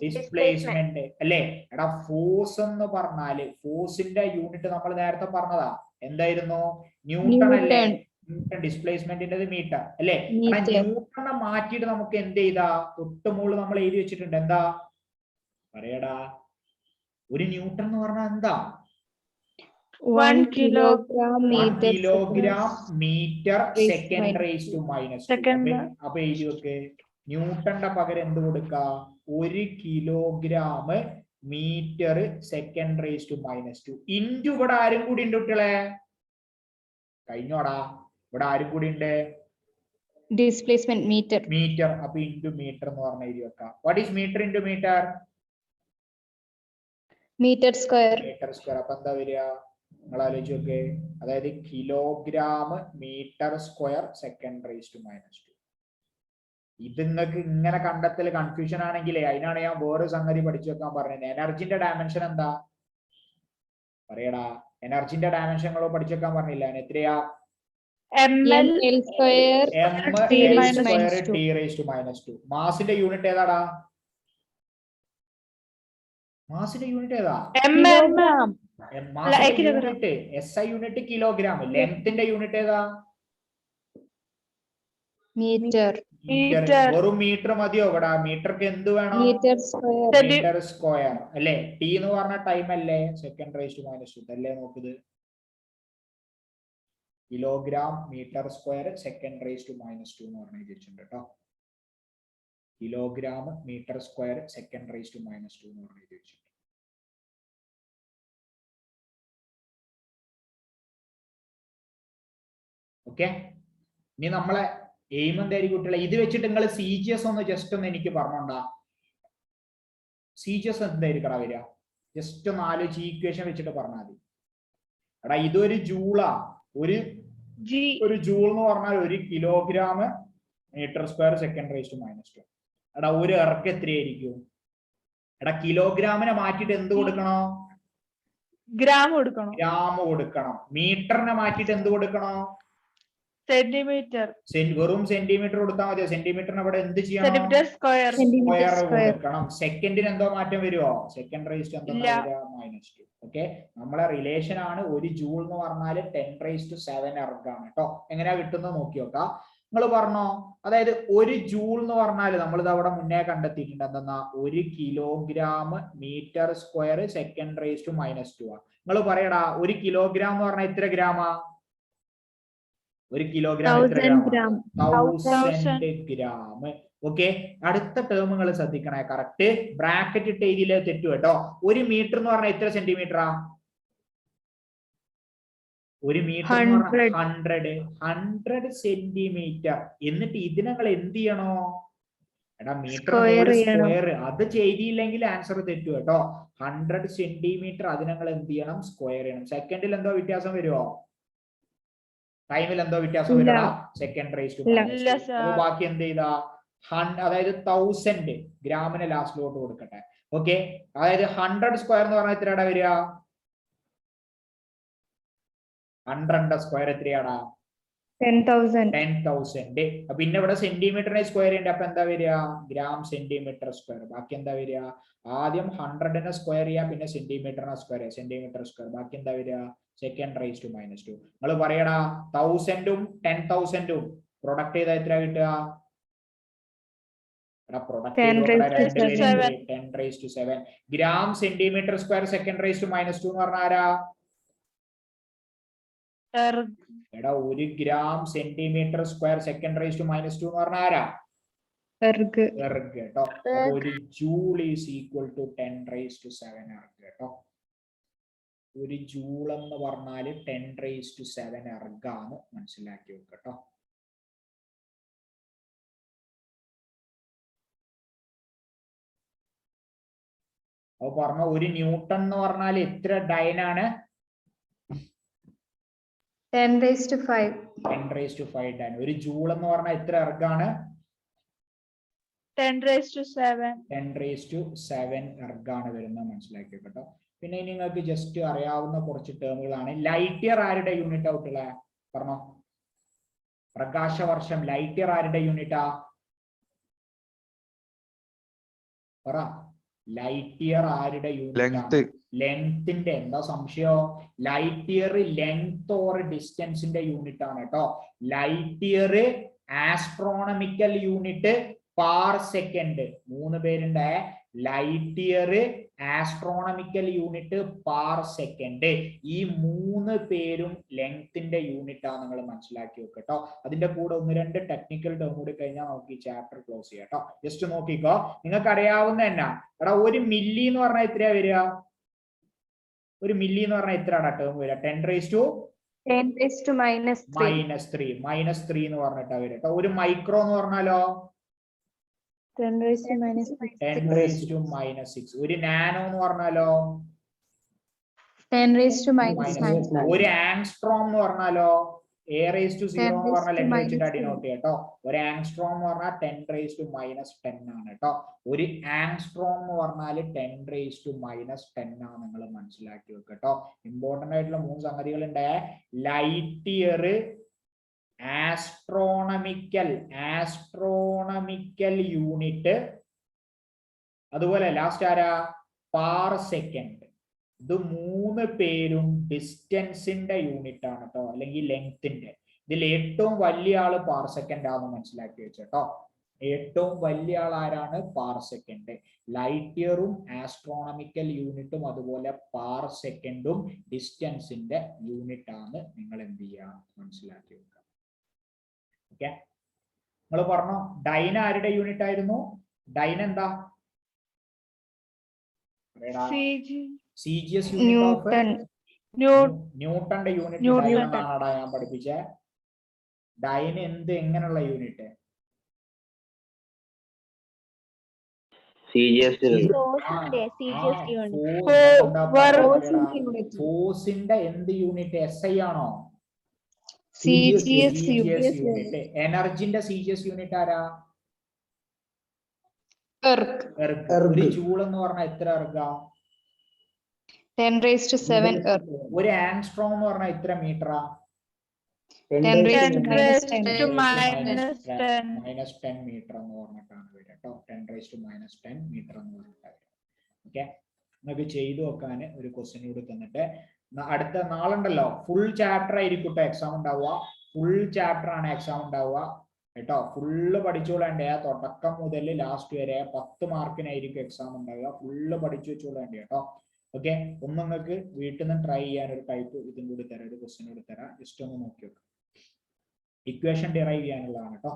ഡിസ്പ്ലേസ്മെന്റ് അല്ലേ? എടാ ഫോഴ്സ് എന്ന് പറഞ്ഞാല് ഫോഴ്സിന്റെ യൂണിറ്റ് നമ്മൾ നേരത്തെ പറഞ്ഞതാ. എന്തായിരുന്നു? ന്യൂട്ടൺ അല്ലേ? ന്യൂട്ടൺ. ഡിസ്പ്ലേസ്മെന്റിന്റെ മീറ്റർ അല്ലേ? ന്യൂട്ടണെ മാറ്റിയിട്ട് നമുക്ക് എന്ത് ചെയ്താ? തൊട്ട് മുകളിൽ നമ്മൾ എഴുതി വെച്ചിട്ടുണ്ട്. എന്താ പറയടാ? 1 ന്യൂട്ടൺ എന്ന് പറഞ്ഞാൽ എന്താ? 1 kilogram metre second raise to -2. അപ്പൊ എഴുതി വെക്ക്. ന്യൂട്ടന്റെ പകരം എന്ത് കൊടുക്ക? 1 kilogram metre second raise to -2 into ഇവിടെ ആരും കൂടി ഉണ്ട് കുട്ടികളെ? കഴിഞ്ഞോടാ. ഇവിടെ ആരും കൂടി ഉണ്ട്? Displacement metre. അപ്പൊ ഇൻറ്റു മീറ്റർ എന്ന് പറഞ്ഞ എഴുതി വെക്കാം. What is metre into metre? Metre square. അപ്പൊ എന്താ വരിക? നിങ്ങൾ ആലോചിച്ച് നോക്ക്. അതായത് kilogram metre square second raise to -2. ഇത് നിങ്ങൾക്ക് ഇങ്ങനെ കണ്ടെത്തൽ കൺഫ്യൂഷൻ ആണെങ്കിലേ അതിനാണ് ഞാൻ വേറെ സംഗതി പഠിച്ചു വെക്കാൻ പറഞ്ഞത്. എനർജിന്റെ ഡയമെൻഷൻ എന്താ പറയടാ? എനർജിന്റെ ഡയമെൻഷൻ നിങ്ങൾ പഠിച്ചു വെക്കാൻ പറഞ്ഞില്ല. എത്രയാ? ml square T raised to -2. മാസിന്റെ യൂണിറ്റ് ഏതാടാ? മാസിന്റെ യൂണിറ്റ് ഏതാ? Kilogram. മാസിന്റെ kilogram. Unit SI unit kilogram. ലെങ്ത്തിന്റെ യൂണിറ്റ് ഏതാ? Meter. മീറ്റർ. വെറും മീറ്റർ മതിയോ ഇവിടെ? മീറ്റർക്ക് എന്ത് വേണം? Meter square. മീറ്റർ സ്ക്വയർ അല്ലേ? ടി എന്ന് പറഞ്ഞ ടൈം അല്ലേ? സെക്കൻഡ് റൈസ് ടു മൈനസ് 2 അല്ലേ? നോക്കുന്നത് kilogram metre square second raise to minus 2 എന്ന് പറഞ്ഞ് എഴുതിയിട്ടുണ്ട് കേട്ടോ. Kilogram metre square second raise to minus 2 എന്ന് പറഞ്ഞ് എഴുതിയിട്ടുണ്ട്. ഓക്കെ, ഇനി നമ്മളെ എയിം എന്തായിരിക്കും കുട്ടികളെ? ഇത് വെച്ചിട്ട് നിങ്ങൾ CGS ഒന്ന് ജസ്റ്റ് ഒന്ന് എനിക്ക് പറഞ്ഞോണ്ടാ. CGS എന്തായിരിക്കടാ വരിക? ജസ്റ്റ് ഒന്ന് ആലോചിച്ച് ഈക്വേഷൻ വെച്ചിട്ട് പറഞ്ഞാൽ മതി. എടാ ഇതൊരു ജൂളാ. ഒരു ജൂൾ എന്ന് പറഞ്ഞാൽ 1 kilogram metre square second raise to minus 2. എടാ ഒരു എർക്ക് എത്രയായിരിക്കും? എടാ കിലോഗ്രാമിനെ മാറ്റിട്ട് എന്ത് കൊടുക്കണോ? ഗ്രാം കൊടുക്കണം. ഗ്രാം കൊടുക്കണം. മീറ്ററിനെ മാറ്റിട്ട് എന്ത് കൊടുക്കണോ? സെന്റിമീറ്റർ. വെറും സെന്റിമീറ്റർ കൊടുത്താൽ മതിയോ? സെന്റിമീറ്ററിന് അവിടെ എന്ത് ചെയ്യണം? Centimetre square. സ്ക്വയർ കൊടുക്കണം. സെക്കൻഡിന് എന്തോ മാറ്റം വരുമോ? സെക്കൻഡ് റൈസ് ടു എന്താ മൈനസ് 2. ഓക്കെ, നമ്മളെ റിലേഷൻ ആണ്. ഒരു ജൂൾ എന്ന് പറഞ്ഞാൽ 10 റൈസ് ടു 7 എർഗാണ് കേട്ടോ. എങ്ങനെയാ കിട്ടുന്നത് നോക്കി നോക്കാം. നിങ്ങൾ പറഞ്ഞോ, അതായത് ഒരു ജൂൾ എന്ന് പറഞ്ഞാൽ നമ്മളിത് അവിടെ മുന്നേ കണ്ടെത്തിയിട്ടുണ്ട്. എന്തെന്നാ? 1 kilogram metre square second raise to minus 2 ആ. നിങ്ങൾ പറയടാ 1 കിലോഗ്രാം എന്ന് പറഞ്ഞാൽ എത്ര ഗ്രാമാ? 1 കിലോഗ്രാം എത്ര ഗ്രാം? 1000 ഗ്രാം. ഓക്കെ, അടുത്ത ടേമുകൾ ശ്രദ്ധിക്കണേ. കറക്റ്റ് ബ്രാക്കറ്റ് ഇട്ട് എഴുതിയില്ലേ തെറ്റു കേട്ടോ. 1 മീറ്റർ എന്ന് പറഞ്ഞാൽ എത്ര സെന്റിമീറ്ററാ? 1 മീറ്റർ 100 സെന്റിമീറ്റർ. എന്നിട്ട് ഇതിനെ നിങ്ങൾ എന്ത് ചെയ്യണോ? എടാ മീറ്റർ സ്ക്വയർ അത് ചെയ്തില്ലെങ്കിൽ ആൻസർ തെറ്റു കേട്ടോ. 100 സെന്റിമീറ്റർ അതിനെ നിങ്ങൾ എന്ത് ചെയ്യണം? സ്ക്വയർ ചെയ്യണം. സെക്കൻഡിൽ എന്തോ വ്യത്യാസം വരുമോ? ടൈമിൽ എന്തോ വ്യത്യാസം വരിക? Second raise to minus 2. ബാക്കി എന്ത് ചെയ്താ? അതായത് 1000 ഗ്രാമിന് ലാസ്റ്റിലോട്ട് കൊടുക്കട്ടെ. ഓക്കെ, അതായത് 100 സ്ക്വയർ എന്ന് പറഞ്ഞാൽ എത്രയാടാ വരിക? 100 സ്ക്വയർ എത്രയാടാ? 10,000. പിന്നെ ഇവിടെ സെന്റിമീറ്ററിനെ സ്ക്വയർ ചെയ്യണ്ട. അപ്പൊ എന്താ വരിക? Gram centimetre square. ബാക്കി എന്താ വരിക? ആദ്യം 100നെ സ്ക്വയർ ചെയ്യാം, പിന്നെ സെന്റിമീറ്ററിനെ സ്ക്വയർ ചെയ്യാം. Centimetre square. ബാക്കി എന്താ വരിക? Second raise to minus 2. നിങ്ങൾ പറയടാ 1000ഉം 10,000ഉം പ്രൊഡക്ട് ചെയ്താൽ എത്ര കിട്ടുക? Product 10 raise to 7 gram centimetre square second raise to minus 2 എന്ന് പറഞ്ഞാൽ ആരാ? എടാ 1 gram centimetre square second raise to minus 2 എന്ന് പറഞ്ഞാൽ ആരാ? എർഗ് കേട്ടോ. 1 joule is equal to 10 raise to 7 erg കേട്ടോ. 1 ജൂൾ എന്ന് പറഞ്ഞാൽ 10 റൈസ് ടു 7 എർഗാന്ന് മനസ്സിലാക്കി വെക്കുക കേട്ടോ. അപ്പൊ പറഞ്ഞ 1 ന്യൂട്ടൺ എന്ന് പറഞ്ഞാൽ എത്ര ഡൈനാണ്? 10 raised to 5. 10 raised to 5 dyne. 1 joule എന്ന് പറഞ്ഞാൽ എത്ര എർഗാണ്? 10 raised to 7. 10 raised to 7 എർഗാണ് വരുന്നത് മനസ്സിലാക്കി കേട്ടോ. പിന്നെ നിങ്ങൾക്ക് ജസ്റ്റ് അറിയാവുന്ന കുറച്ച് ടേമുകളാണ്. ലൈറ്റ് ഇയർ ആരുടെ യൂണിറ്റ് ഔട്ടുള്ള പറഞ്ഞോ? പ്രകാശവർഷം. ലൈറ്റ് ഇയർ ആരുടെ യൂണിറ്റാ? പറ. ലൈറ്റ് ഇയർ ആരുടെ യൂണിറ്റ്? ലെങ്ത്തിന്റെ. എന്താ സംശയോ? ലൈറ്റ് ഇയർ ലെങ്ത് ഓർ ഡിസ്റ്റൻസിന്റെ യൂണിറ്റ് ആണ് കേട്ടോ. Light year astronomical unit par second. 3 പേരുണ്ട്. Light year astronomical unit par second. ഈ 3 പേരും ലെങ്ത്തിന്റെ യൂണിറ്റ് ആണ് നിങ്ങൾ മനസ്സിലാക്കി വെക്കുക കേട്ടോ. അതിന്റെ കൂടെ 1-2 ടെക്നിക്കൽ ടേം കൂടി കഴിഞ്ഞാൽ നമുക്ക് ഈ ചാപ്റ്റർ ക്ലോസ് ചെയ്യാം കേട്ടോ. ജസ്റ്റ് നോക്കിക്കോ, നിങ്ങൾക്ക് അറിയാവുന്ന തന്നെ. എടാ 1 മില്ലി എന്ന് പറഞ്ഞാൽ എത്രയാ വരിക? 1 മില്ലി എന്ന് പറഞ്ഞാൽ എത്രയാണ് ടേം വരിക? 10 raised to -3. -3 എന്ന് പറഞ്ഞിട്ടാ വരിക കേട്ടോ. 1 മൈക്രോ എന്ന് പറഞ്ഞാലോ? 10 raised to -6. 10 raised to -6. 1 nano എന്ന് പറഞ്ഞാലോ? 10 raised to -9. 1 ആങ്സ്ട്രോം എന്ന് പറഞ്ഞാലോ? A raised to 0 എന്ന് പറഞ്ഞാൽ എങ്ങനെ വെച്ചിട്ട് അടിനോട്ട് കേട്ടോ. 1 ആങ്സ്ട്രോം എന്ന് പറഞ്ഞാൽ 10 raised to -10 ആണ് കേട്ടോ. 1 ആങ്സ്ട്രോം എന്ന് പറഞ്ഞാൽ 10 raised to -10 ആണ് നിങ്ങൾ മനസ്സിലാക്കി വെക്കുക കേട്ടോ. ഇമ്പോർട്ടന്റ് ആയിട്ടുള്ള 3 സംഗതികൾ ഉണ്ട്. Light year astronomical unit. അതുപോലെ ലാസ്റ്റ് ആരാ? പാർ സെക്കൻഡ്. ഇത് 3 പേരും ഡിസ്റ്റൻസിന്റെ യൂണിറ്റ് ആണ് കേട്ടോ, അല്ലെങ്കിൽ ലെങ്ത്തിന്റെ. ഇതിൽ ഏറ്റവും വലിയ ആള് പാർ സെക്കൻഡ് ആണെന്ന് മനസ്സിലാക്കി വെച്ചോ. ഏറ്റവും വലിയ ആൾ ആരാണ്? പാർ സെക്കൻഡ്. ലൈറ്റ് ഇയറും ആസ്ട്രോണമിക്കൽ യൂണിറ്റും അതുപോലെ പാർ സെക്കൻഡും ഡിസ്റ്റൻസിന്റെ യൂണിറ്റ് ആണ്. നിങ്ങൾ എന്ത് ചെയ്യാം? മനസ്സിലാക്കി വെക്കുക. ഓക്കെ, നിങ്ങൾ പറഞ്ഞോ. ഡൈന ആരുടെ യൂണിറ്റ് ആയിരുന്നു? ഡൈന എന്താ? CGS newton. ന്യൂട്ടന്റെ യൂണിറ്റ് ആണാടാ ഞാൻ പഠിപ്പിച്ച. ഡൈന എങ്ങനെയുള്ള യൂണിറ്റ്? ഫോഴ്സിന്റെ എന്ത് യൂണിറ്റ്? SI ആണോ? CGS unit. എനർജിന്റെ CGS യൂണിറ്റ് ആരാ? ഒരു ജൂൾ എന്ന് പറഞ്ഞാൽ എത്ര എർഗാ? 10⁻⁷ earth. ഒരു ആംസ്ട്രോങ് എന്ന് പറഞ്ഞാൽ എത്ര മീറ്ററാ? 10⁻⁻⁻. -10 മീറ്റർ എന്ന് പറഞ്ഞിട്ടാണ് വരിക കേട്ടോ. 10⁻⁻10 മീറ്റർ എന്ന് പറഞ്ഞിട്ടാണ്. ഓക്കെ, നിങ്ങൾക്ക് ചെയ്തു വെക്കാൻ ഒരു ക്വസ്റ്റ്യൻ കൂടി തന്നിട്ട് അടുത്ത നാളുണ്ടല്ലോ ഫുൾ ചാപ്റ്റർ ആയിരിക്കും എക്സാം ഉണ്ടാവുക. ഫുൾ ചാപ്റ്റർ ആണ് എക്സാം ഉണ്ടാവുക കേട്ടോ. ഫുള്ള് പഠിച്ചോളേണ്ടേ, തുടക്കം മുതൽ ലാസ്റ്റ് വരെ 10 മാർക്കിനായിരിക്കും എക്സാം ഉണ്ടാവുക. ഫുള്ള് പഠിച്ചു വെച്ചോളേണ്ടി കേട്ടോ. ഓക്കെ, ഒന്ന് നിങ്ങൾക്ക് വീട്ടിൽ നിന്ന് ട്രൈ ചെയ്യാൻ ഒരു ടൈപ്പ് ഇതും കൂടി തരാം, ഒരു ക്വസ്റ്റ്യൻ കൂടി തരാം. ജസ്റ്റ് ഒന്ന് നോക്കി വെക്കാം. ഇക്വേഷൻ ഡിറൈവ് ചെയ്യാനുള്ളതാണ് കേട്ടോ.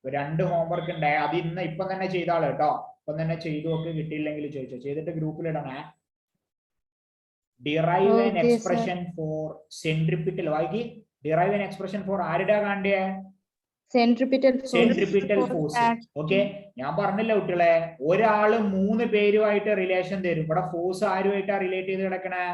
2 ഹോംവർക്ക് ഉണ്ട്. അത് ഇപ്പം തന്നെ ചെയ്താള് കേട്ടോ. ഇപ്പം തന്നെ ചെയ്തു നോക്ക്. കിട്ടിയില്ലെങ്കിൽ ചോദിച്ചോ, ചെയ്തിട്ട് ഗ്രൂപ്പിൽ ഇടണേ. Derive an expression for centripetal. വായിക്കി. ഡിറൈവ് ആൻ എക്സ്പ്രഷൻ ഫോർ ആരുടെ കാണ്ടിയ? Centripetal force. ഓക്കെ, ഞാൻ പറഞ്ഞില്ല കുട്ടികളെ, ഒരാള് 3 പേരുമായിട്ട് റിലേഷൻ തരും. ഇവിടെ ഫോഴ്സ് ആരുമായിട്ടാ റിലേറ്റ് ചെയ്ത് കിടക്കണേ?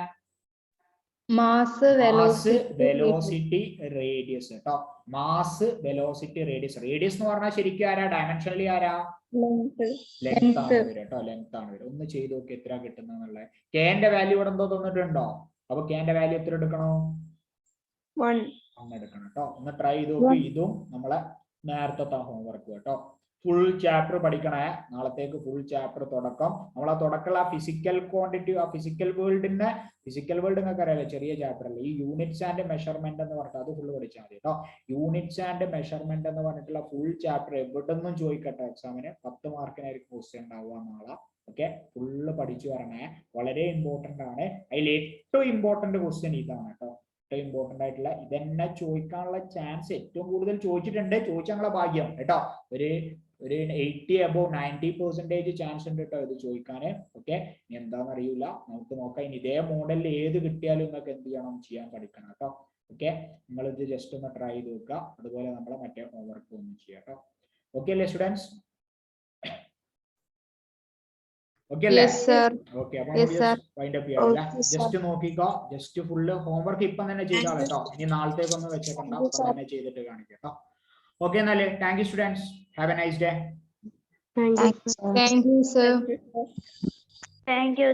മാസ്, വെലോസിറ്റി, റേഡിയസ് കേട്ടോ. Mass, velocity, radius. റേഡിയസ് എന്ന് പറഞ്ഞാൽ ശരിക്കും ആരാ? ഡയമെൻഷനലി ആരാ? ലെങ്ത് ആണ് വരിക കേട്ടോ. ലെങ്ത് ആണ് വരിക. ഒന്ന് ചെയ്ത് നോക്കി എത്ര കിട്ടുന്നുള്ള. കെന്റെ വാല്യൂ ഇവിടെ എന്തോ തന്നിട്ടുണ്ടോ? അപ്പൊ കെന്റെ വാല്യൂ എത്ര എടുക്കണോ? 1 എടുക്കണം കേട്ടോ. ഒന്ന് ട്രൈ ചെയ്ത് നോക്കി. ഇതും നമ്മളെ നേരത്തെ ഹോംവർക്ക് കേട്ടോ. ഫുൾ ചാപ്റ്റർ പഠിക്കണേ. നാളത്തേക്ക് ഫുൾ ചാപ്റ്റർ തുടക്കം. നമ്മൾ ആ തുടക്കമുള്ള ഫിസിക്കൽ ക്വാണ്ടിറ്റി, ആ ഫിസിക്കൽ വേൾഡ് നിങ്ങൾക്ക് അറിയാലോ, ചെറിയ ചാപ്റ്റർ അല്ലേ. ഈ യൂണിറ്റ്സ് ആൻഡ് മെഷർമെന്റ് എന്ന് പറഞ്ഞിട്ട് അത് ഫുള്ള് പഠിച്ചാൽ മതി കേട്ടോ. യൂണിറ്റ്സ് ആൻഡ് മെഷർമെന്റ് എന്ന് പറഞ്ഞിട്ടുള്ള ഫുൾ ചാപ്റ്റർ എവിടെ നിന്നും ചോദിക്കട്ടെ എക്സാമിന്. 10 മാർക്കിനായിരിക്കും ക്വസ്റ്റ്യൻ ഉണ്ടാവുക നാളെ. ഓക്കെ, ഫുള്ള് പഠിച്ചു വരണേ. വളരെ ഇമ്പോർട്ടന്റ് ആണ്. അതിൽ ഏറ്റവും ഇമ്പോർട്ടന്റ് ക്വസ്റ്റ്യൻ ഇതാണ് കേട്ടോ. ഏറ്റവും ഇമ്പോർട്ടന്റ് ആയിട്ടുള്ള ഇതെന്നെ ചോദിക്കാനുള്ള ചാൻസ് ഏറ്റവും കൂടുതൽ ചോദിച്ചിട്ടുണ്ട്. ചോദിച്ചാലുള്ള ഭാഗ്യം കേട്ടോ. ഒരു 80 above 90% ചാൻസ് ഉണ്ട് കേട്ടോ ഇത് ചോദിക്കാന്. ഓക്കെ, ഇനി എന്താണെന്ന് അറിയില്ല, നമുക്ക് നോക്കാം. ഇനി ഇതേ മോഡലിൽ ഏത് കിട്ടിയാലും നിങ്ങൾക്ക് എന്ത് ചെയ്യണം? ചെയ്യാൻ പഠിക്കണം കേട്ടോ. ഓക്കെ, നിങ്ങൾ ഇത് ജസ്റ്റ് ഒന്ന് ട്രൈ ചെയ്ത് നോക്കുക. അതുപോലെ നമ്മളെ മറ്റേ ഹോംവർക്ക് ഒന്ന് ചെയ്യാം കേട്ടോ. ഓക്കെ അല്ലേ സ്റ്റുഡൻസ്? ഓക്കെ അല്ലേ? ഓക്കെ, അപ്പൊ വൈൻഡ് അപ്പ് ചെയ്യാം. ജസ്റ്റ് നോക്കിക്കോ. ജസ്റ്റ് ഫുള്ള് ഹോംവർക്ക് ഇപ്പം തന്നെ ചെയ്താൽ കേട്ടോ. ഇനി നാളത്തേക്കൊന്ന് വെച്ചേക്കണ്ട, ഇപ്പം തന്നെ ചെയ്തിട്ട് കാണിക്കാം കേട്ടോ. ഓക്കെ, എന്നാല് thank you students. Have A nice day. Thank you, sir. Thank you.